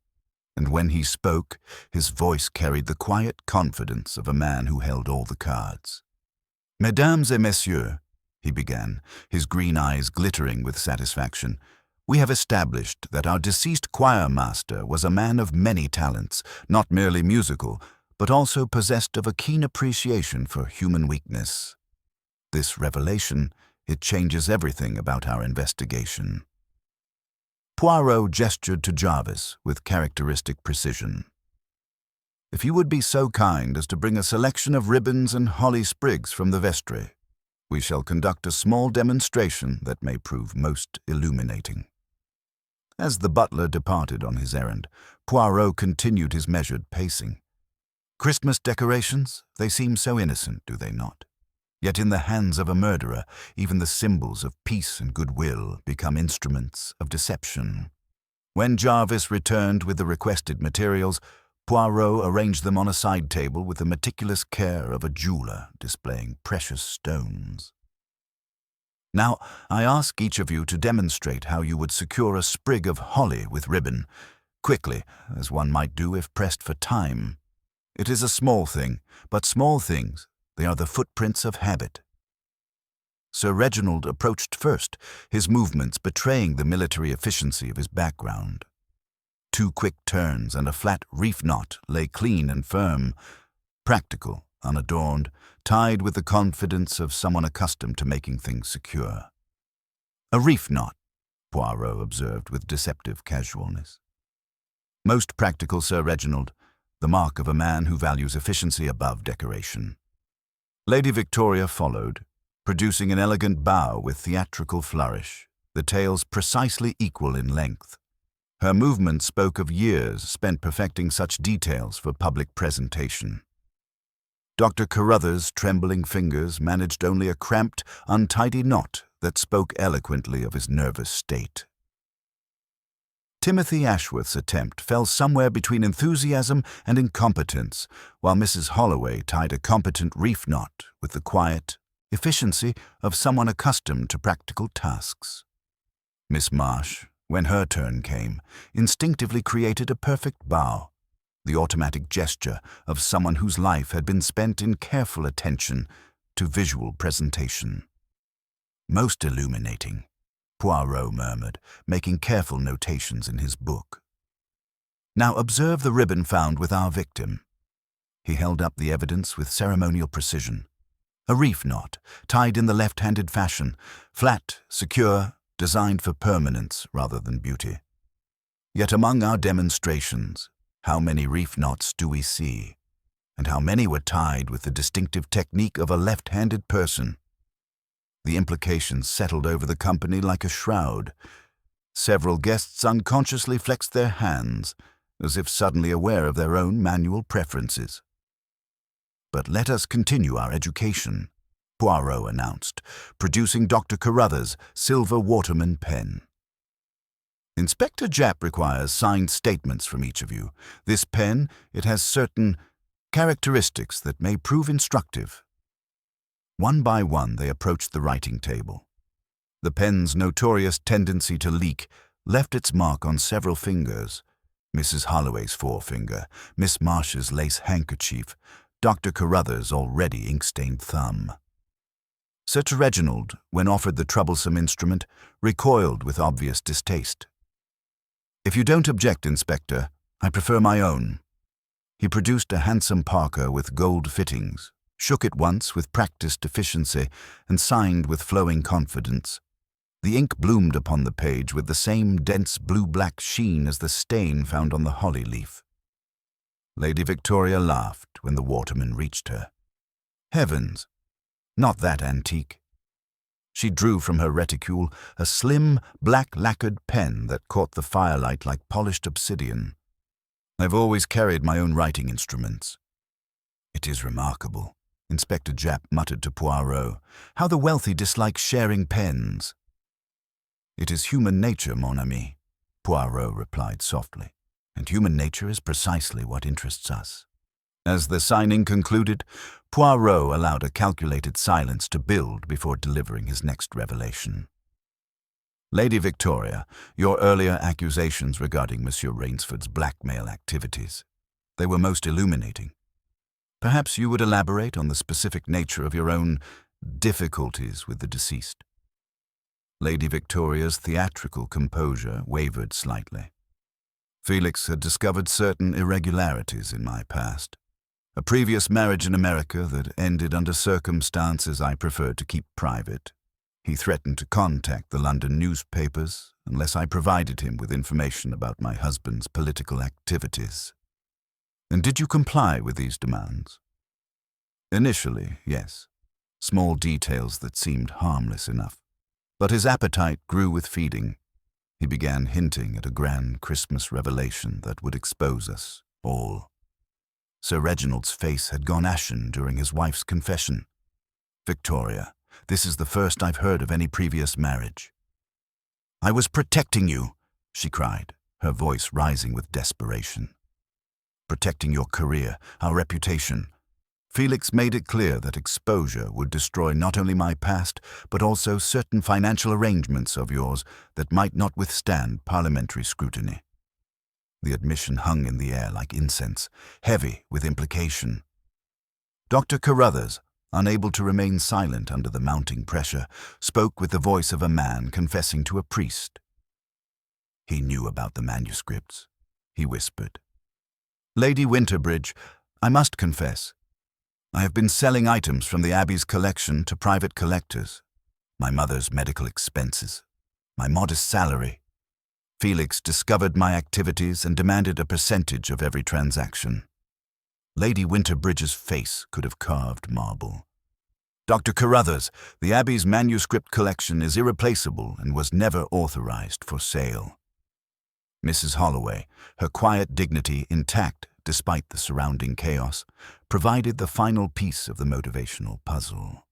and when he spoke, his voice carried the quiet confidence of a man who held all the cards. "Mesdames et messieurs," he began, his green eyes glittering with satisfaction, "we have established that our deceased choirmaster was a man of many talents, not merely musical, but also possessed of a keen appreciation for human weakness. This revelation, it changes everything about our investigation." Poirot gestured to Jarvis with characteristic precision. "If you would be so kind as to bring a selection of ribbons and holly sprigs from the vestry, we shall conduct a small demonstration that may prove most illuminating." As the butler departed on his errand, Poirot continued his measured pacing. "Christmas decorations, they seem so innocent, do they not? Yet in the hands of a murderer, even the symbols of peace and goodwill become instruments of deception." When Jarvis returned with the requested materials, Poirot arranged them on a side table with the meticulous care of a jeweler displaying precious stones. "Now, I ask each of you to demonstrate how you would secure a sprig of holly with ribbon, quickly, as one might do if pressed for time. It is a small thing, but small things, they are the footprints of habit." Sir Reginald approached first, his movements betraying the military efficiency of his background. 2 quick turns and a flat reef knot lay clean and firm, practical, unadorned, tied with the confidence of someone accustomed to making things secure. "A reef knot," Poirot observed with deceptive casualness. "Most practical, Sir Reginald, the mark of a man who values efficiency above decoration." Lady Victoria followed, producing an elegant bow with theatrical flourish, the tails precisely equal in length. Her movement spoke of years spent perfecting such details for public presentation. Dr. Carruthers' trembling fingers managed only a cramped, untidy knot that spoke eloquently of his nervous state. Timothy Ashworth's attempt fell somewhere between enthusiasm and incompetence, while Mrs. Holloway tied a competent reef knot with the quiet efficiency of someone accustomed to practical tasks. Miss Marsh, when her turn came, instinctively created a perfect bow, the automatic gesture of someone whose life had been spent in careful attention to visual presentation. "Most illuminating," Poirot murmured, making careful notations in his book. "Now observe the ribbon found with our victim." He held up the evidence with ceremonial precision. A reef knot, tied in the left-handed fashion, flat, secure, designed for permanence rather than beauty. Yet among our demonstrations, how many reef knots do we see? And how many were tied with the distinctive technique of a left-handed person? The implications settled over the company like a shroud. Several guests unconsciously flexed their hands, as if suddenly aware of their own manual preferences. "But let us continue our education," Poirot announced, producing Dr. Carruthers' silver Waterman pen. "Inspector Japp requires signed statements from each of you. This pen, it has certain characteristics that may prove instructive." One by one they approached the writing table. The pen's notorious tendency to leak left its mark on several fingers: Mrs. Holloway's forefinger, Miss Marsh's lace handkerchief, Dr. Carruthers' already ink-stained thumb. Sir Reginald, when offered the troublesome instrument, recoiled with obvious distaste. "If you don't object, Inspector, I prefer my own." He produced a handsome parker with gold fittings, shook it once with practiced efficiency, and signed with flowing confidence. The ink bloomed upon the page with the same dense blue-black sheen as the stain found on the holly leaf. Lady Victoria laughed when the Waterman reached her. "Heavens! Not that antique." She drew from her reticule a slim, black-lacquered pen that caught the firelight like polished obsidian. "I've always carried my own writing instruments." "It is remarkable," Inspector Japp muttered to Poirot, "how the wealthy dislike sharing pens." "It is human nature, mon ami," Poirot replied softly, "and human nature is precisely what interests us." As the signing concluded, Poirot allowed a calculated silence to build before delivering his next revelation. "Lady Victoria, your earlier accusations regarding Monsieur Rainsford's blackmail activities, they were most illuminating. Perhaps you would elaborate on the specific nature of your own difficulties with the deceased." Lady Victoria's theatrical composure wavered slightly. "Felix had discovered certain irregularities in my past. A previous marriage in America that ended under circumstances I preferred to keep private. He threatened to contact the London newspapers unless I provided him with information about my husband's political activities." "And did you comply with these demands?" "Initially, yes. Small details that seemed harmless enough. But his appetite grew with feeding. He began hinting at a grand Christmas revelation that would expose us all." Sir Reginald's face had gone ashen during his wife's confession. "Victoria, this is the first I've heard of any previous marriage." "I was protecting you," she cried, her voice rising with desperation. "Protecting your career, our reputation. Felix made it clear that exposure would destroy not only my past, but also certain financial arrangements of yours that might not withstand parliamentary scrutiny." The admission hung in the air like incense, heavy with implication. Dr. Carruthers, unable to remain silent under the mounting pressure, spoke with the voice of a man confessing to a priest. "He knew about the manuscripts," he whispered. "Lady Winterbridge, I must confess. I have been selling items from the Abbey's collection to private collectors. My mother's medical expenses, my modest salary. Felix discovered my activities and demanded a percentage of every transaction." Lady Winterbridge's face could have carved marble. "Dr. Carruthers, the Abbey's manuscript collection is irreplaceable and was never authorized for sale." Mrs. Holloway, her quiet dignity intact despite the surrounding chaos, provided the final piece of the motivational puzzle.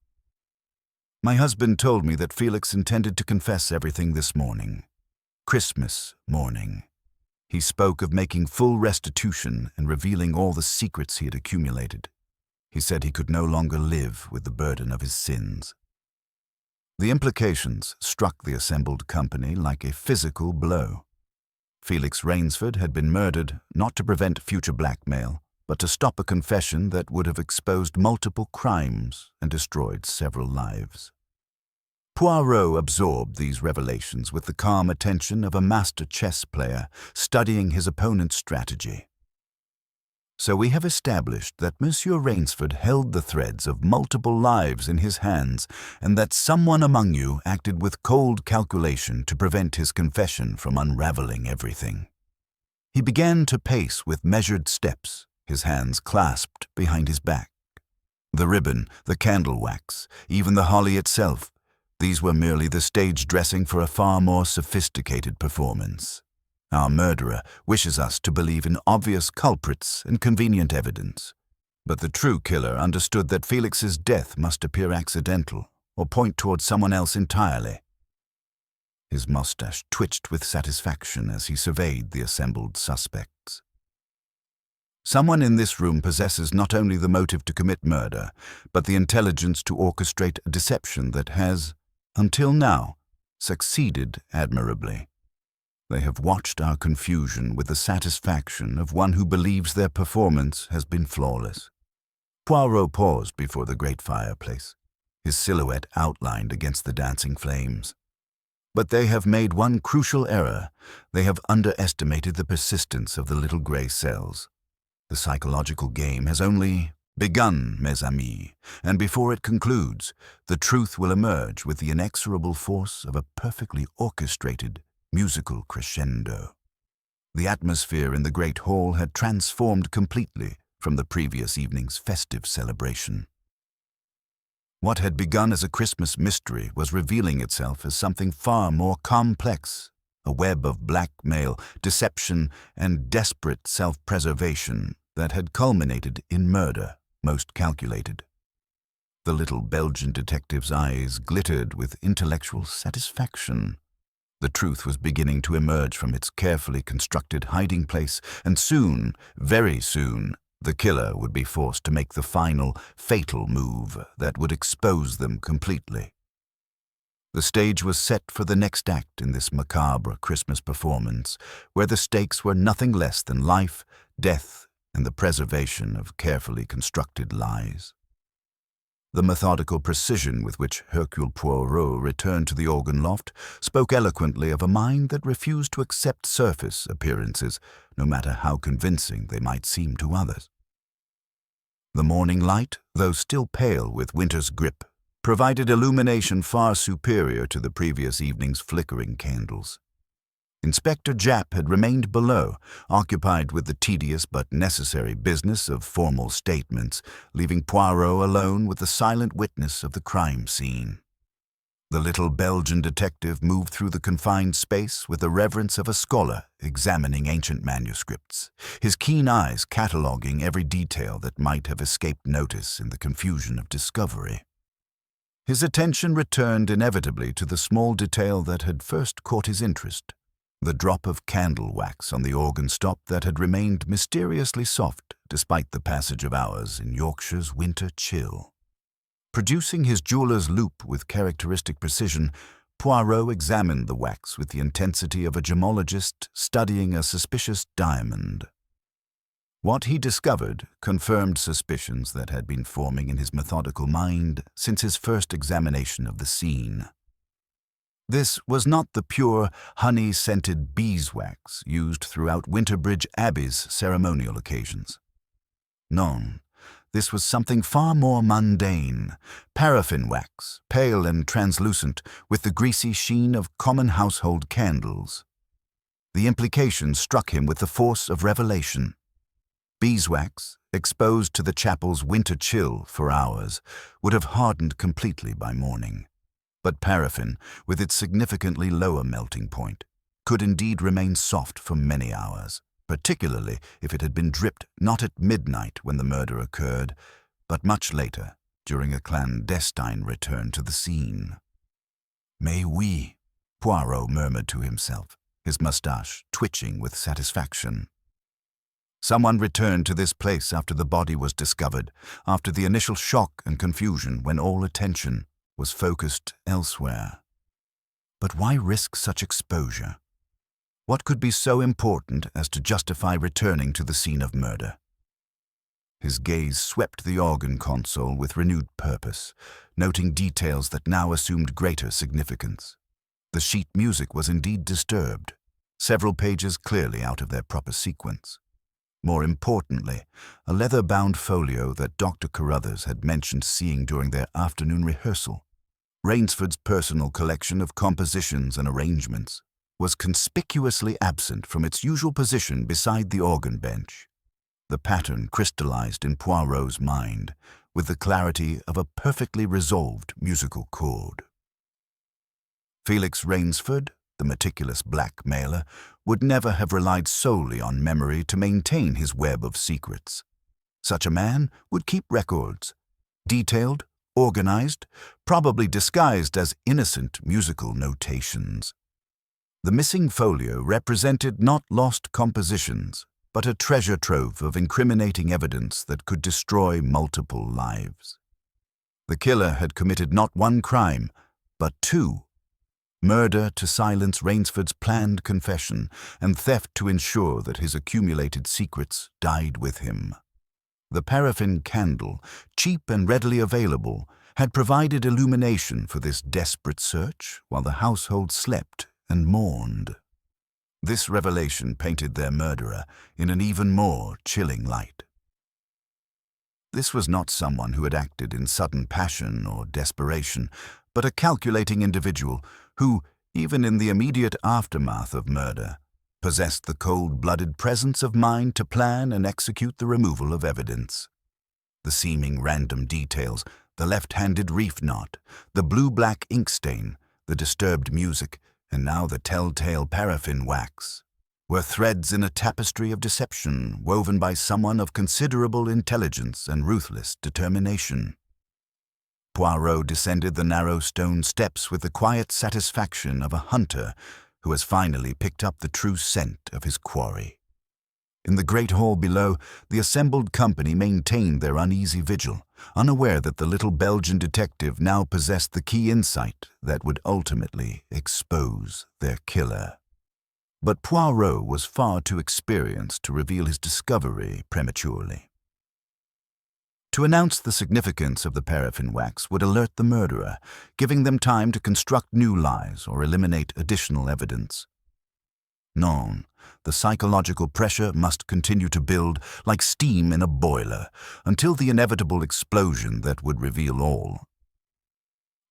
"My husband told me that Felix intended to confess everything this morning. Christmas morning." He spoke of making full restitution and revealing all the secrets he had accumulated. He said he could no longer live with the burden of his sins. The implications struck the assembled company like a physical blow. Felix Rainsford had been murdered not to prevent future blackmail, but to stop a confession that would have exposed multiple crimes and destroyed several lives. Poirot absorbed these revelations with the calm attention of a master chess player studying his opponent's strategy. So we have established that Monsieur Rainsford held the threads of multiple lives in his hands, and that someone among you acted with cold calculation to prevent his confession from unraveling everything. He began to pace with measured steps, his hands clasped behind his back. The ribbon, the candle wax, even the holly itself, these were merely the stage dressing for a far more sophisticated performance. Our murderer wishes us to believe in obvious culprits and convenient evidence. But the true killer understood that Felix's death must appear accidental or point towards someone else entirely. His mustache twitched with satisfaction as he surveyed the assembled suspects. Someone in this room possesses not only the motive to commit murder, but the intelligence to orchestrate a deception that has, until now, succeeded admirably. They have watched our confusion with the satisfaction of one who believes their performance has been flawless. Poirot paused before the great fireplace, his silhouette outlined against the dancing flames. But they have made one crucial error. They have underestimated the persistence of the little grey cells. The psychological game has only begun, mes amis, and before it concludes, the truth will emerge with the inexorable force of a perfectly orchestrated musical crescendo. The atmosphere in the great hall had transformed completely from the previous evening's festive celebration. What had begun as a Christmas mystery was revealing itself as something far more complex, a web of blackmail, deception, and desperate self-preservation that had culminated in murder most calculated. The little Belgian detective's eyes glittered with intellectual satisfaction. The truth was beginning to emerge from its carefully constructed hiding place, and soon, very soon, the killer would be forced to make the final, fatal move that would expose them completely. The stage was set for the next act in this macabre Christmas performance, where the stakes were nothing less than life, death, and the preservation of carefully constructed lies. The methodical precision with which Hercule Poirot returned to the organ loft spoke eloquently of a mind that refused to accept surface appearances, no matter how convincing they might seem to others. The morning light, though still pale with winter's grip, provided illumination far superior to the previous evening's flickering candles. Inspector Japp had remained below, occupied with the tedious but necessary business of formal statements, leaving Poirot alone with the silent witness of the crime scene. The little Belgian detective moved through the confined space with the reverence of a scholar examining ancient manuscripts, his keen eyes cataloguing every detail that might have escaped notice in the confusion of discovery. His attention returned inevitably to the small detail that had first caught his interest. The drop of candle wax on the organ stop that had remained mysteriously soft despite the passage of hours in Yorkshire's winter chill. Producing his jeweller's loupe with characteristic precision, Poirot examined the wax with the intensity of a gemologist studying a suspicious diamond. What he discovered confirmed suspicions that had been forming in his methodical mind since his first examination of the scene. This was not the pure, honey-scented beeswax used throughout Winterbridge Abbey's ceremonial occasions. No, this was something far more mundane, paraffin wax, pale and translucent, with the greasy sheen of common household candles. The implication struck him with the force of revelation. Beeswax, exposed to the chapel's winter chill for hours, would have hardened completely by morning. But paraffin, with its significantly lower melting point, could indeed remain soft for many hours, particularly if it had been dripped not at midnight when the murder occurred, but much later, during a clandestine return to the scene. Mais oui, Poirot murmured to himself, his mustache twitching with satisfaction. Someone returned to this place after the body was discovered, after the initial shock and confusion when all attention was focused elsewhere. But why risk such exposure? What could be so important as to justify returning to the scene of murder? His gaze swept the organ console with renewed purpose, noting details that now assumed greater significance. The sheet music was indeed disturbed, several pages clearly out of their proper sequence. More importantly, a leather-bound folio that Dr. Carruthers had mentioned seeing during their afternoon rehearsal, Rainsford's personal collection of compositions and arrangements, was conspicuously absent from its usual position beside the organ bench. The pattern crystallized in Poirot's mind with the clarity of a perfectly resolved musical chord. Felix Rainsford, the meticulous blackmailer, would never have relied solely on memory to maintain his web of secrets. Such a man would keep records, detailed, organized, probably disguised as innocent musical notations. The missing folio represented not lost compositions, but a treasure trove of incriminating evidence that could destroy multiple lives. The killer had committed not one crime, but two: murder to silence Rainsford's planned confession, and theft to ensure that his accumulated secrets died with him. The paraffin candle, cheap and readily available, had provided illumination for this desperate search while the household slept and mourned. This revelation painted their murderer in an even more chilling light. This was not someone who had acted in sudden passion or desperation, but a calculating individual who, even in the immediate aftermath of murder, possessed the cold-blooded presence of mind to plan and execute the removal of evidence. The seeming random details, the left-handed reef knot, the blue-black ink stain, the disturbed music, and now the telltale paraffin wax, were threads in a tapestry of deception woven by someone of considerable intelligence and ruthless determination. Poirot descended the narrow stone steps with the quiet satisfaction of a hunter who has finally picked up the true scent of his quarry. In the great hall below, the assembled company maintained their uneasy vigil, unaware that the little Belgian detective now possessed the key insight that would ultimately expose their killer. But Poirot was far too experienced to reveal his discovery prematurely. To announce the significance of the paraffin wax would alert the murderer, giving them time to construct new lies or eliminate additional evidence. Non, the psychological pressure must continue to build like steam in a boiler until the inevitable explosion that would reveal all.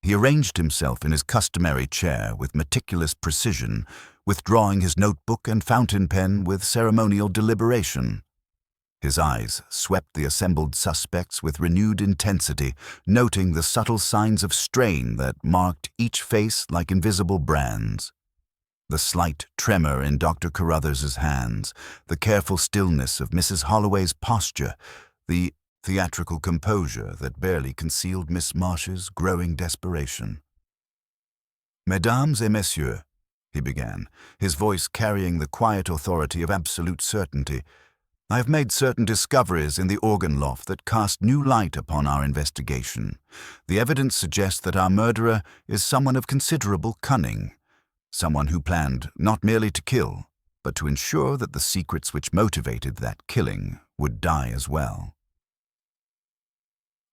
He arranged himself in his customary chair with meticulous precision, withdrawing his notebook and fountain pen with ceremonial deliberation. His eyes swept the assembled suspects with renewed intensity, noting the subtle signs of strain that marked each face like invisible brands. The slight tremor in Dr. Carruthers's hands, the careful stillness of Mrs. Holloway's posture, the theatrical composure that barely concealed Miss Marsh's growing desperation. "Mesdames et messieurs," he began, his voice carrying the quiet authority of absolute certainty, "I have made certain discoveries in the organ loft that cast new light upon our investigation. The evidence suggests that our murderer is someone of considerable cunning, someone who planned not merely to kill, but to ensure that the secrets which motivated that killing would die as well."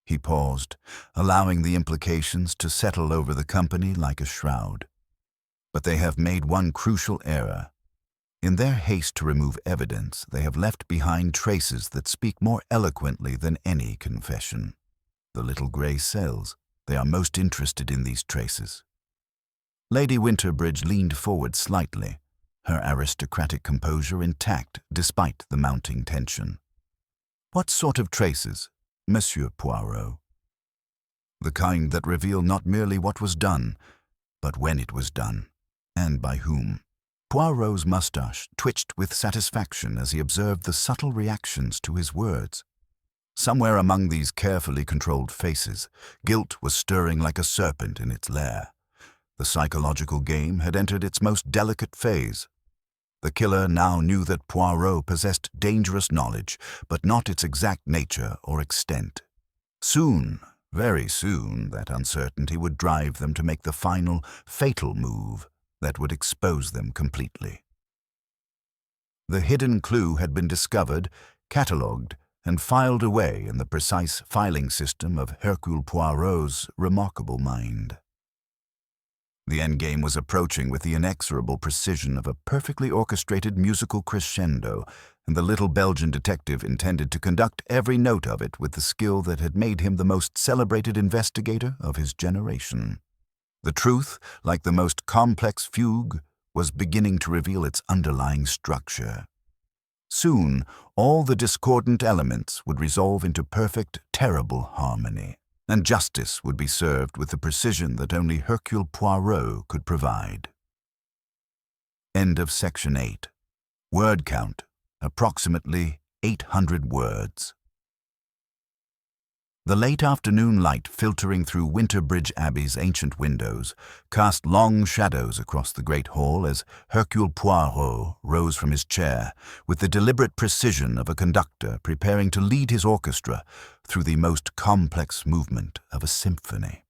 He paused, allowing the implications to settle over the company like a shroud. But they have made one crucial error. In their haste to remove evidence, they have left behind traces that speak more eloquently than any confession. The little grey cells, they are most interested in these traces. Lady Winterbridge leaned forward slightly, her aristocratic composure intact despite the mounting tension. "What sort of traces, Monsieur Poirot?" "The kind that reveal not merely what was done, but when it was done, and by whom." Poirot's mustache twitched with satisfaction as he observed the subtle reactions to his words. Somewhere among these carefully controlled faces, guilt was stirring like a serpent in its lair. The psychological game had entered its most delicate phase, The killer now knew that Poirot possessed dangerous knowledge, but not its exact nature or extent. Soon, very soon, that uncertainty would drive them to make the final, fatal move that would expose them completely. The hidden clue had been discovered, catalogued, and filed away in the precise filing system of Hercule Poirot's remarkable mind. The endgame was approaching with the inexorable precision of a perfectly orchestrated musical crescendo, and the little Belgian detective intended to conduct every note of it with the skill that had made him the most celebrated investigator of his generation. The truth, like the most complex fugue, was beginning to reveal its underlying structure. Soon, all the discordant elements would resolve into perfect, terrible harmony, and justice would be served with the precision that only Hercule Poirot could provide. End of Section 8. Word count, approximately 800 words. The late afternoon light filtering through Winterbridge Abbey's ancient windows cast long shadows across the great hall as Hercule Poirot rose from his chair with the deliberate precision of a conductor preparing to lead his orchestra through the most complex movement of a symphony.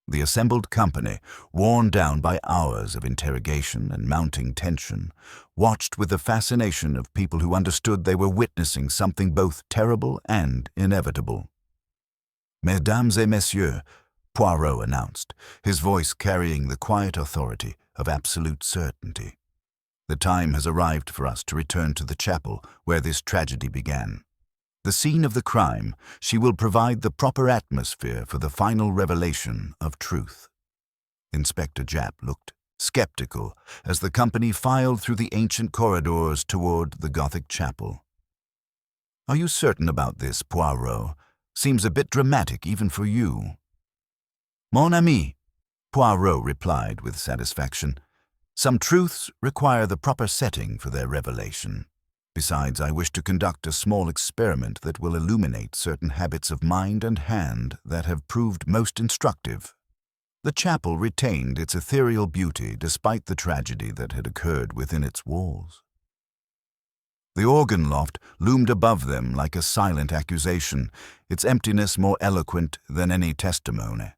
The assembled company, worn down by hours of interrogation and mounting tension, watched with the fascination of people who understood they were witnessing something both terrible and inevitable. "Mesdames et messieurs," Poirot announced, his voice carrying the quiet authority of absolute certainty. "The time has arrived for us to return to the chapel where this tragedy began. The scene of the crime, she will provide the proper atmosphere for the final revelation of truth." Inspector Japp looked skeptical as the company filed through the ancient corridors toward the Gothic chapel. "Are you certain about this, Poirot? Seems a bit dramatic even for you." "Mon ami," Poirot replied with satisfaction, "some truths require the proper setting for their revelation. Besides, I wish to conduct a small experiment that will illuminate certain habits of mind and hand that have proved most instructive." The chapel retained its ethereal beauty despite the tragedy that had occurred within its walls. The organ loft loomed above them like a silent accusation, its emptiness more eloquent than any testimony.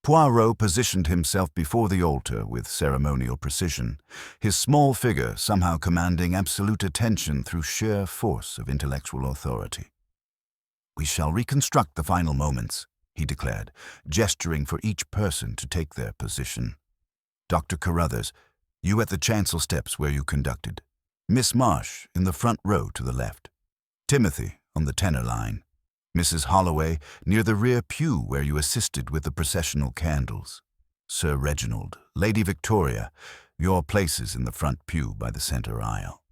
Poirot positioned himself before the altar with ceremonial precision, his small figure somehow commanding absolute attention through sheer force of intellectual authority. "We shall reconstruct the final moments," he declared, gesturing for each person to take their position. "Dr. Carruthers, you at the chancel steps where you conducted. Miss Marsh in the front row to the left. Timothy on the tenor line. Mrs. Holloway near the rear pew where you assisted with the processional candles. Sir Reginald, Lady Victoria, your places in the front pew by the center aisle."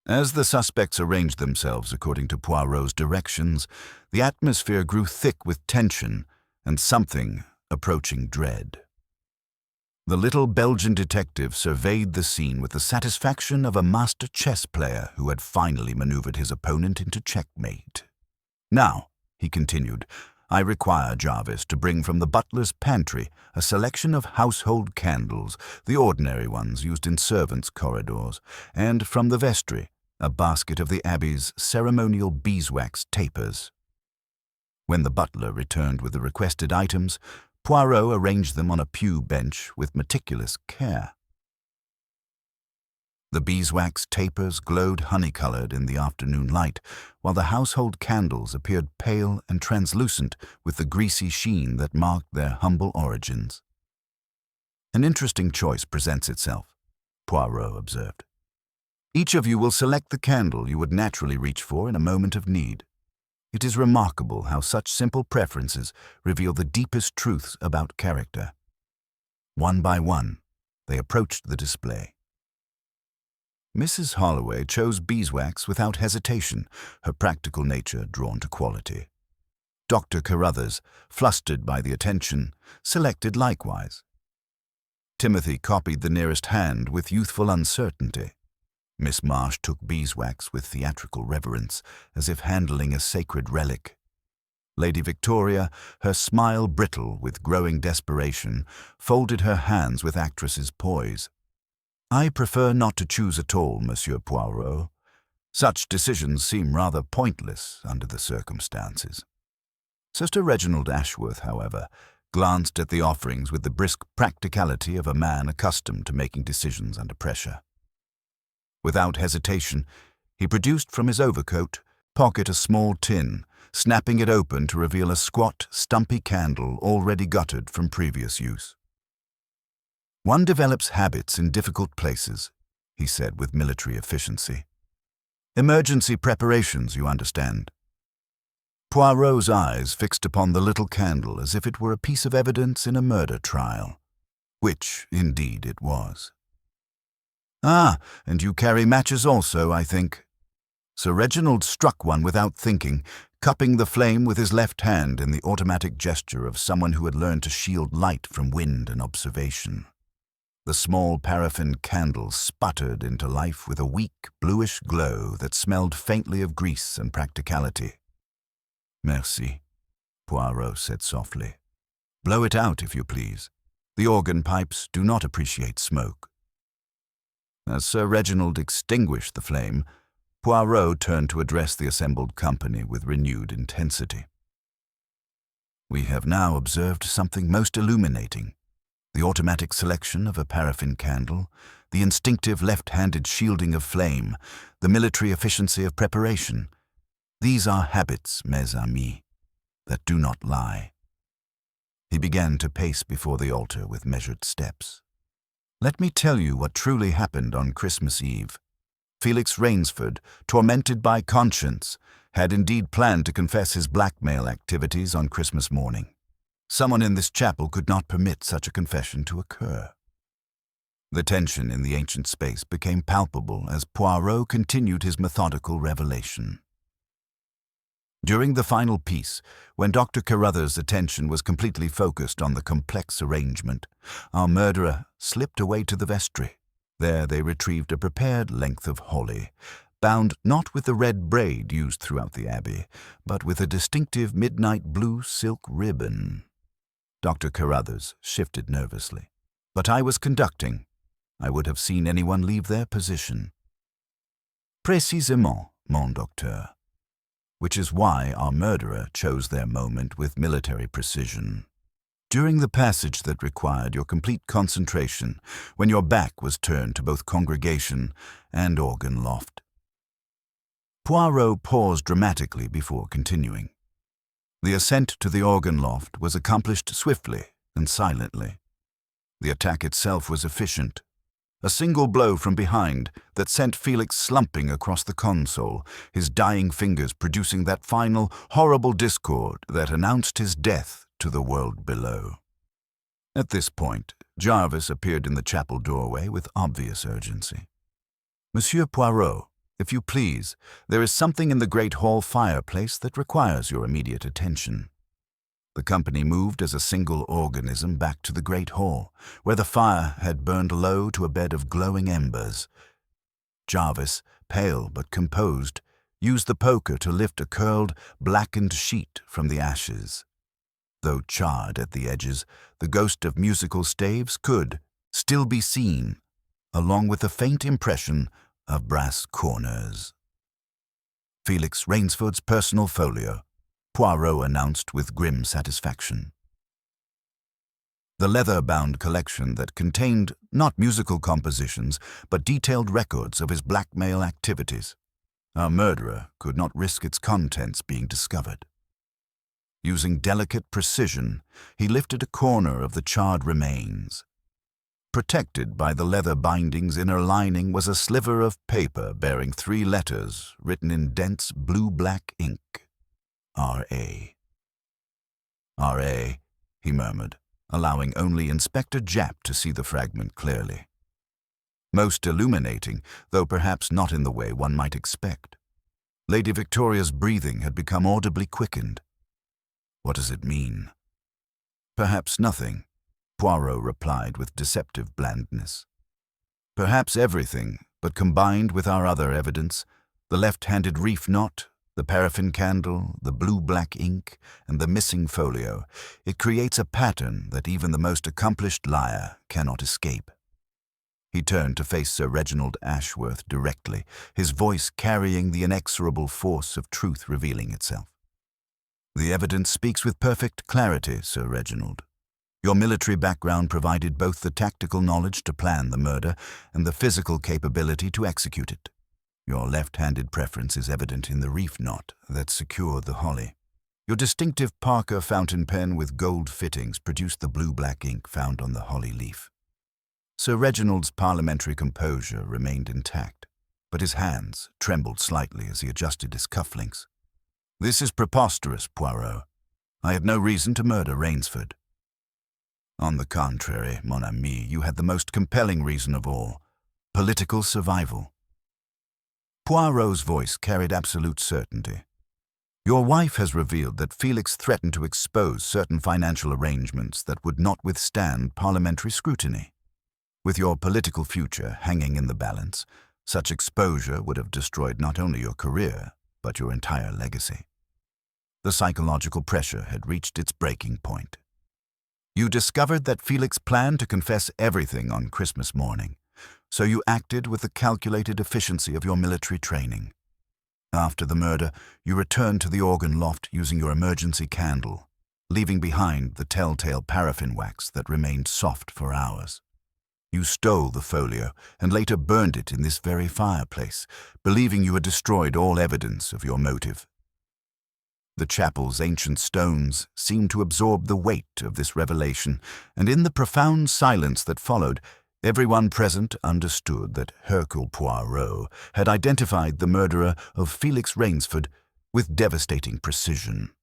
As the suspects arranged themselves according to Poirot's directions, the atmosphere grew thick with tension and something approaching dread. The little Belgian detective surveyed the scene with the satisfaction of a master chess player who had finally maneuvered his opponent into checkmate. "Now," he continued, "I require Jarvis to bring from the butler's pantry a selection of household candles, the ordinary ones used in servants' corridors, and from the vestry, a basket of the Abbey's ceremonial beeswax tapers." When the butler returned with the requested items, Poirot arranged them on a pew bench with meticulous care. The beeswax tapers glowed honey-colored in the afternoon light, while the household candles appeared pale and translucent with the greasy sheen that marked their humble origins. "An interesting choice presents itself," Poirot observed. "Each of you will select the candle you would naturally reach for in a moment of need. It is remarkable how such simple preferences reveal the deepest truths about character." One by one, they approached the display. Mrs. Holloway chose beeswax without hesitation, her practical nature drawn to quality. Dr. Carruthers, flustered by the attention, selected likewise. Timothy copied the nearest hand with youthful uncertainty. Miss Marsh took beeswax with theatrical reverence, as if handling a sacred relic. Lady Victoria, her smile brittle with growing desperation, folded her hands with actress's poise. I prefer not to choose at all, Monsieur Poirot. Such decisions seem rather pointless under the circumstances. Sister Reginald Ashworth, however, glanced at the offerings with the brisk practicality of a man accustomed to making decisions under pressure. Without hesitation, he produced from his overcoat pocket a small tin, snapping it open to reveal a squat, stumpy candle already gutted from previous use. "One develops habits in difficult places," he said with military efficiency. "Emergency preparations, you understand." Poirot's eyes fixed upon the little candle as if it were a piece of evidence in a murder trial, which, indeed, it was. "Ah, and you carry matches also, I think." Sir Reginald struck one without thinking, cupping the flame with his left hand in the automatic gesture of someone who had learned to shield light from wind and observation. The small paraffin candle sputtered into life with a weak, bluish glow that smelled faintly of grease and practicality. "Merci," Poirot said softly. "Blow it out, if you please. The organ pipes do not appreciate smoke." As Sir Reginald extinguished the flame, Poirot turned to address the assembled company with renewed intensity. "We have now observed something most illuminating. The automatic selection of a paraffin candle, the instinctive left-handed shielding of flame, the military efficiency of preparation. These are habits, mes amis, that do not lie." He began to pace before the altar with measured steps. "Let me tell you what truly happened on Christmas Eve. Felix Rainsford, tormented by conscience, had indeed planned to confess his blackmail activities on Christmas morning. Someone in this chapel could not permit such a confession to occur." The tension in the ancient space became palpable as Poirot continued his methodical revelation. During the final piece, when Dr. Carruthers' attention was completely focused on the complex arrangement, our murderer slipped away to the vestry. There they retrieved a prepared length of holly, bound not with the red braid used throughout the abbey, but with a distinctive midnight blue silk ribbon. Dr. Carruthers shifted nervously. "But I was conducting. I would have seen anyone leave their position." "Précisément, mon docteur. Which is why our murderer chose their moment with military precision. During the passage that required your complete concentration, when your back was turned to both congregation and organ loft." Poirot paused dramatically before continuing. The ascent to the organ loft was accomplished swiftly and silently. The attack itself was efficient. A single blow from behind that sent Felix slumping across the console, his dying fingers producing that final, horrible discord that announced his death to the world below. At this point, Jarvis appeared in the chapel doorway with obvious urgency. "Monsieur Poirot, if you please, there is something in the great hall fireplace that requires your immediate attention." The company moved as a single organism back to the great hall, where the fire had burned low to a bed of glowing embers. Jarvis, pale but composed, used the poker to lift a curled, blackened sheet from the ashes. Though charred at the edges, the ghost of musical staves could still be seen, along with a faint impression of brass corners. "Felix Rainsford's personal folio," Poirot announced with grim satisfaction. The leather-bound collection that contained not musical compositions, but detailed records of his blackmail activities. Our murderer could not risk its contents being discovered. Using delicate precision, he lifted a corner of the charred remains. Protected by the leather binding's inner lining was a sliver of paper bearing 3 letters written in dense blue-black ink. R.A. "R.A.," he murmured, allowing only Inspector Japp to see the fragment clearly. Most illuminating, though perhaps not in the way one might expect. Lady Victoria's breathing had become audibly quickened. "What does it mean?" "Perhaps nothing," Poirot replied with deceptive blandness. "Perhaps everything, but combined with our other evidence, the left-handed reef knot, the paraffin candle, the blue-black ink, and the missing folio, it creates a pattern that even the most accomplished liar cannot escape." He turned to face Sir Reginald Ashworth directly, his voice carrying the inexorable force of truth revealing itself. "The evidence speaks with perfect clarity, Sir Reginald. Your military background provided both the tactical knowledge to plan the murder and the physical capability to execute it. Your left-handed preference is evident in the reef knot that secured the holly. Your distinctive Parker fountain pen with gold fittings produced the blue-black ink found on the holly leaf. Sir Reginald's parliamentary composure remained intact, but his hands trembled slightly as he adjusted his cufflinks. "This is preposterous, Poirot. I had no reason to murder Rainsford." "On the contrary, mon ami, you had the most compelling reason of all, political survival." Poirot's voice carried absolute certainty. "Your wife has revealed that Felix threatened to expose certain financial arrangements that would not withstand parliamentary scrutiny. With your political future hanging in the balance, such exposure would have destroyed not only your career, but your entire legacy. The psychological pressure had reached its breaking point. You discovered that Felix planned to confess everything on Christmas morning, so you acted with the calculated efficiency of your military training. After the murder, you returned to the organ loft using your emergency candle, leaving behind the telltale paraffin wax that remained soft for hours. You stole the folio and later burned it in this very fireplace, believing you had destroyed all evidence of your motive. The chapel's ancient stones seemed to absorb the weight of this revelation, and in the profound silence that followed, everyone present understood that Hercule Poirot had identified the murderer of Felix Rainsford with devastating precision.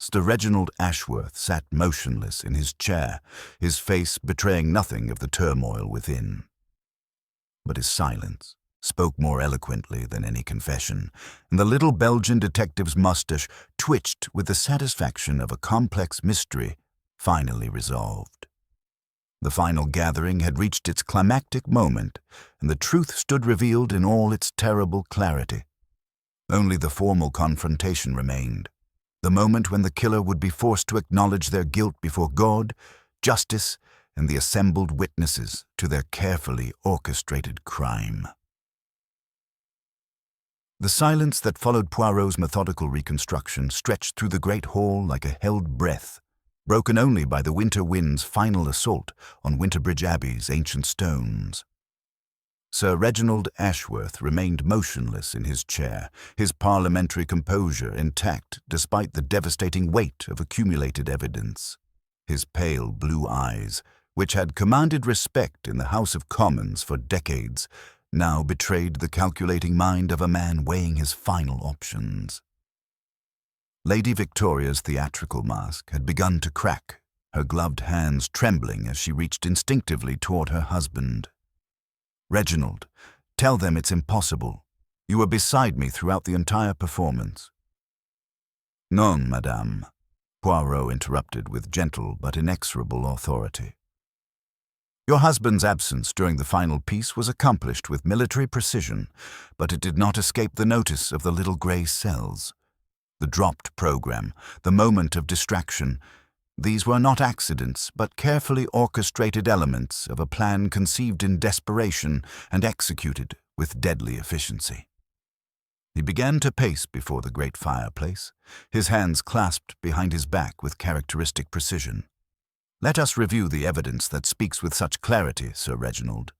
Sir Reginald Ashworth sat motionless in his chair, his face betraying nothing of the turmoil within. But his silence spoke more eloquently than any confession, and the little Belgian detective's mustache twitched with the satisfaction of a complex mystery finally resolved. The final gathering had reached its climactic moment, and the truth stood revealed in all its terrible clarity. Only the formal confrontation remained, the moment when the killer would be forced to acknowledge their guilt before God, justice, and the assembled witnesses to their carefully orchestrated crime. The silence that followed Poirot's methodical reconstruction stretched through the great hall like a held breath, broken only by the winter wind's final assault on Winterbridge Abbey's ancient stones. Sir Reginald Ashworth remained motionless in his chair, his parliamentary composure intact despite the devastating weight of accumulated evidence. His pale blue eyes, which had commanded respect in the House of Commons for decades, now betrayed the calculating mind of a man weighing his final options. Lady Victoria's theatrical mask had begun to crack, her gloved hands trembling as she reached instinctively toward her husband. "Reginald, tell them it's impossible. You were beside me throughout the entire performance." "Non, madame," Poirot interrupted with gentle but inexorable authority. "Your husband's absence during the final piece was accomplished with military precision, but it did not escape the notice of the little grey cells. The dropped program, the moment of distraction, these were not accidents, but carefully orchestrated elements of a plan conceived in desperation and executed with deadly efficiency." He began to pace before the great fireplace, his hands clasped behind his back with characteristic precision. "Let us review the evidence that speaks with such clarity, Sir Reginald.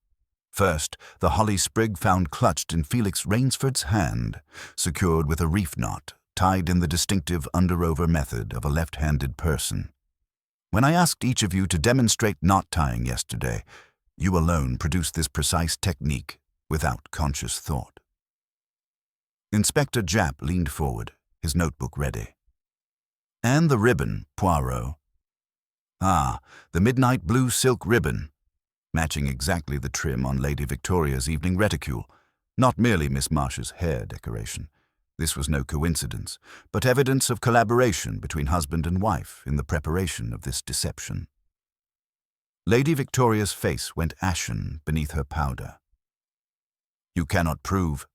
First, the holly sprig found clutched in Felix Rainsford's hand, secured with a reef knot, tied in the distinctive under-over method of a left-handed person. When I asked each of you to demonstrate knot tying yesterday, you alone produced this precise technique without conscious thought." Inspector Japp leaned forward, his notebook ready. "And the ribbon, Poirot." "Ah, the midnight blue silk ribbon, matching exactly the trim on Lady Victoria's evening reticule, not merely Miss Marsh's hair decoration. This was no coincidence, but evidence of collaboration between husband and wife in the preparation of this deception." Lady Victoria's face went ashen beneath her powder. "You cannot prove."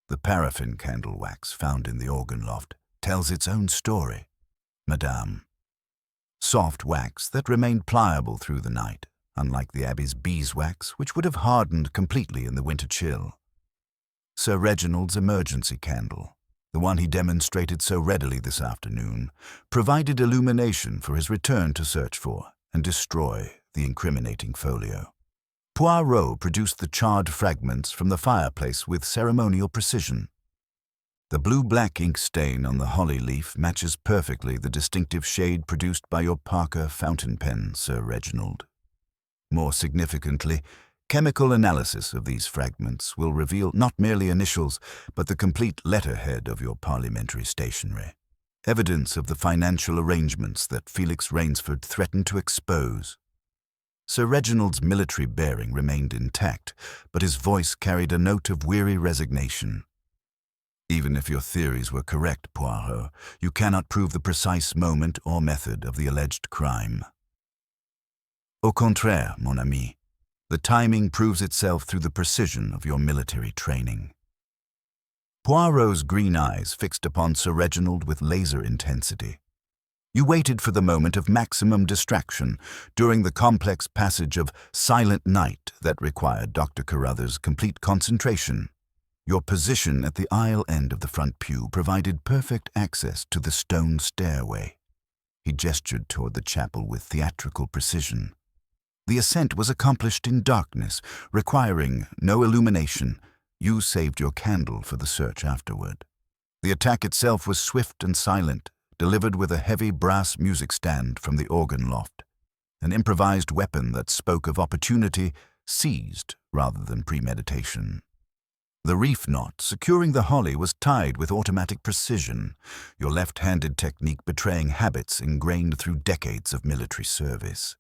"The paraffin candle wax found in the organ loft tells its own story, madame. Soft wax that remained pliable through the night, unlike the Abbey's beeswax, which would have hardened completely in the winter chill. Sir Reginald's emergency candle, the one he demonstrated so readily this afternoon, provided illumination for his return to search for and destroy the incriminating folio. Poirot produced the charred fragments from the fireplace with ceremonial precision. The blue-black ink stain on the holly leaf matches perfectly the distinctive shade produced by your Parker fountain pen, Sir Reginald. More significantly, chemical analysis of these fragments will reveal not merely initials, but the complete letterhead of your parliamentary stationery, evidence of the financial arrangements that Felix Rainsford threatened to expose. Sir Reginald's military bearing remained intact, but his voice carried a note of weary resignation. Even if your theories were correct, Poirot, you cannot prove the precise moment or method of the alleged crime. Au contraire, mon ami, the timing proves itself through the precision of your military training. Poirot's green eyes fixed upon Sir Reginald with laser intensity. You waited for the moment of maximum distraction during the complex passage of Silent Night that required Dr. Carruthers' complete concentration. Your position at the aisle end of the front pew provided perfect access to the stone stairway. He gestured toward the chapel with theatrical precision. The ascent was accomplished in darkness, requiring no illumination. You saved your candle for the search afterward. The attack itself was swift and silent, delivered with a heavy brass music stand from the organ loft, an improvised weapon that spoke of opportunity seized rather than premeditation. The reef knot securing the holly was tied with automatic precision, your left-handed technique betraying habits ingrained through decades of military service.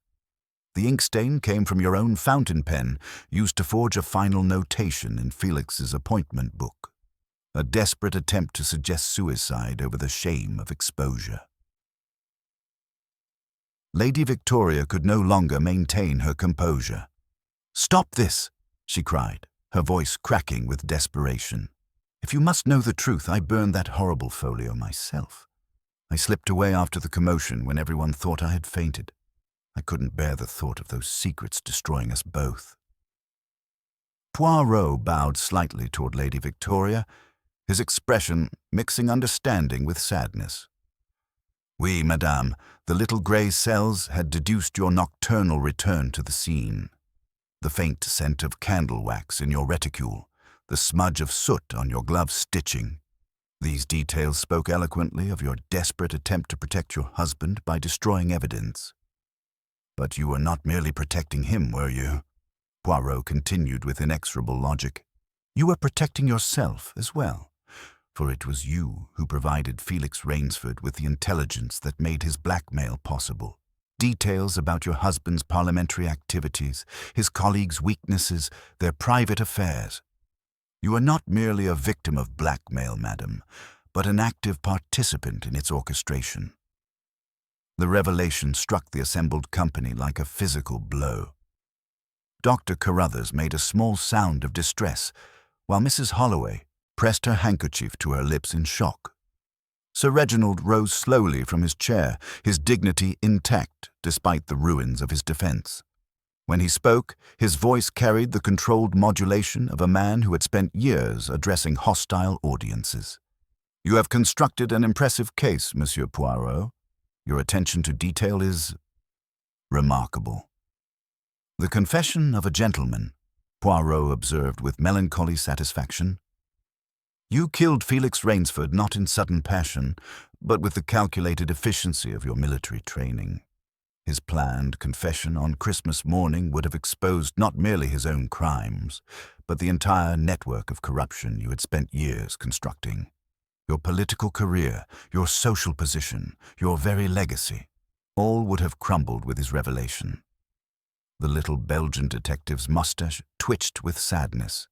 The ink stain came from your own fountain pen, used to forge a final notation in Felix's appointment book, a desperate attempt to suggest suicide over the shame of exposure. Lady Victoria could no longer maintain her composure. "Stop this!" she cried, her voice cracking with desperation. "If you must know the truth, I burned that horrible folio myself. I slipped away after the commotion when everyone thought I had fainted. I couldn't bear the thought of those secrets destroying us both." Poirot bowed slightly toward Lady Victoria, his expression mixing understanding with sadness. "Oui, madame, the little grey cells had deduced your nocturnal return to the scene. The faint scent of candle wax in your reticule, the smudge of soot on your glove stitching. These details spoke eloquently of your desperate attempt to protect your husband by destroying evidence. But you were not merely protecting him, were you?" Poirot continued with inexorable logic. "You were protecting yourself as well, for it was you who provided Felix Rainsford with the intelligence that made his blackmail possible. Details about your husband's parliamentary activities, his colleagues' weaknesses, their private affairs. You are not merely a victim of blackmail, madam, but an active participant in its orchestration." The revelation struck the assembled company like a physical blow. Dr. Carruthers made a small sound of distress, while Mrs. Holloway pressed her handkerchief to her lips in shock. Sir Reginald rose slowly from his chair, his dignity intact despite the ruins of his defense. When he spoke, his voice carried the controlled modulation of a man who had spent years addressing hostile audiences. "You have constructed an impressive case, Monsieur Poirot. Your attention to detail is remarkable." "The confession of a gentleman," Poirot observed with melancholy satisfaction. "You killed Felix Rainsford not in sudden passion, but with the calculated efficiency of your military training. His planned confession on Christmas morning would have exposed not merely his own crimes, but the entire network of corruption you had spent years constructing. Your political career, your social position, your very legacy, all would have crumbled with his revelation." The little Belgian detective's mustache twitched with sadness.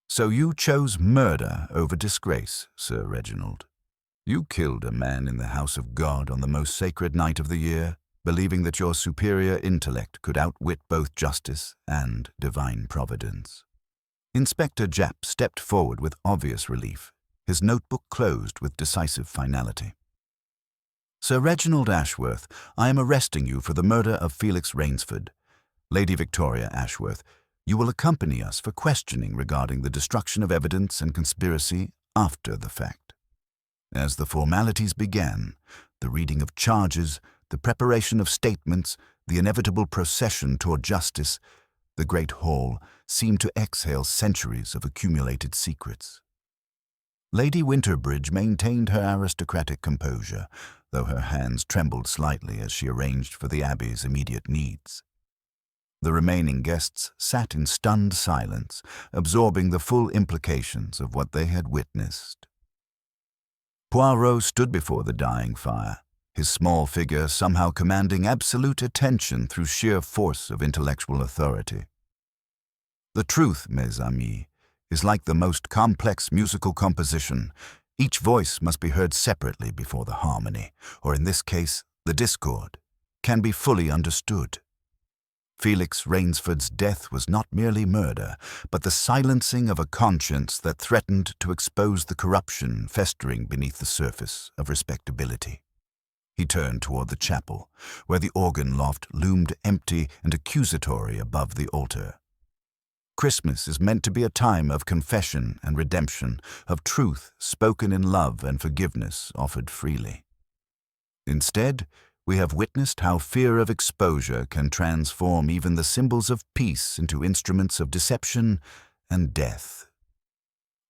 "So you chose murder over disgrace, Sir Reginald. You killed a man in the house of God on the most sacred night of the year, believing that your superior intellect could outwit both justice and divine providence." Inspector Japp stepped forward with obvious relief, his notebook closed with decisive finality. "Sir Reginald Ashworth, I am arresting you for the murder of Felix Rainsford. Lady Victoria Ashworth, you will accompany us for questioning regarding the destruction of evidence and conspiracy after the fact. As the formalities began, the reading of charges, the preparation of statements, the inevitable procession toward justice, the great hall seemed to exhale centuries of accumulated secrets. Lady Winterbridge maintained her aristocratic composure, though her hands trembled slightly as she arranged for the Abbey's immediate needs. The remaining guests sat in stunned silence, absorbing the full implications of what they had witnessed. Poirot stood before the dying fire, his small figure somehow commanding absolute attention through sheer force of intellectual authority. The truth, mes amis, is like the most complex musical composition. Each voice must be heard separately before the harmony, or in this case, the discord, can be fully understood. Felix Rainsford's death was not merely murder, but the silencing of a conscience that threatened to expose the corruption festering beneath the surface of respectability. He turned toward the chapel, where the organ loft loomed empty and accusatory above the altar. Christmas is meant to be a time of confession and redemption, of truth spoken in love and forgiveness offered freely. Instead, we have witnessed how fear of exposure can transform even the symbols of peace into instruments of deception and death.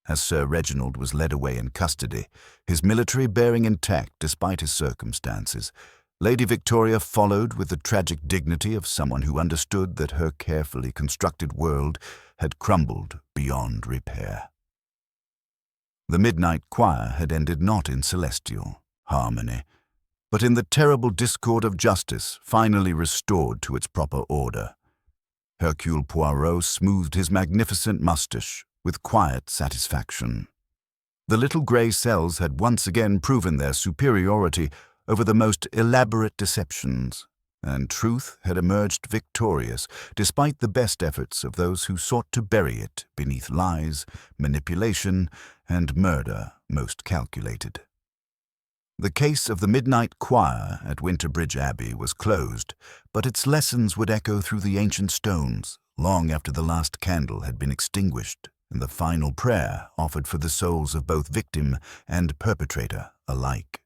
As Sir Reginald was led away in custody, his military bearing intact despite his circumstances, Lady Victoria followed with the tragic dignity of someone who understood that her carefully constructed world had crumbled beyond repair. The midnight choir had ended not in celestial harmony, but in the terrible discord of justice finally restored to its proper order. Hercule Poirot smoothed his magnificent moustache with quiet satisfaction. The little grey cells had once again proven their superiority over the most elaborate deceptions, and truth had emerged victorious despite the best efforts of those who sought to bury it beneath lies, manipulation, and murder most calculated. The case of the midnight choir at Winterbridge Abbey was closed, but its lessons would echo through the ancient stones long after the last candle had been extinguished and the final prayer offered for the souls of both victim and perpetrator alike.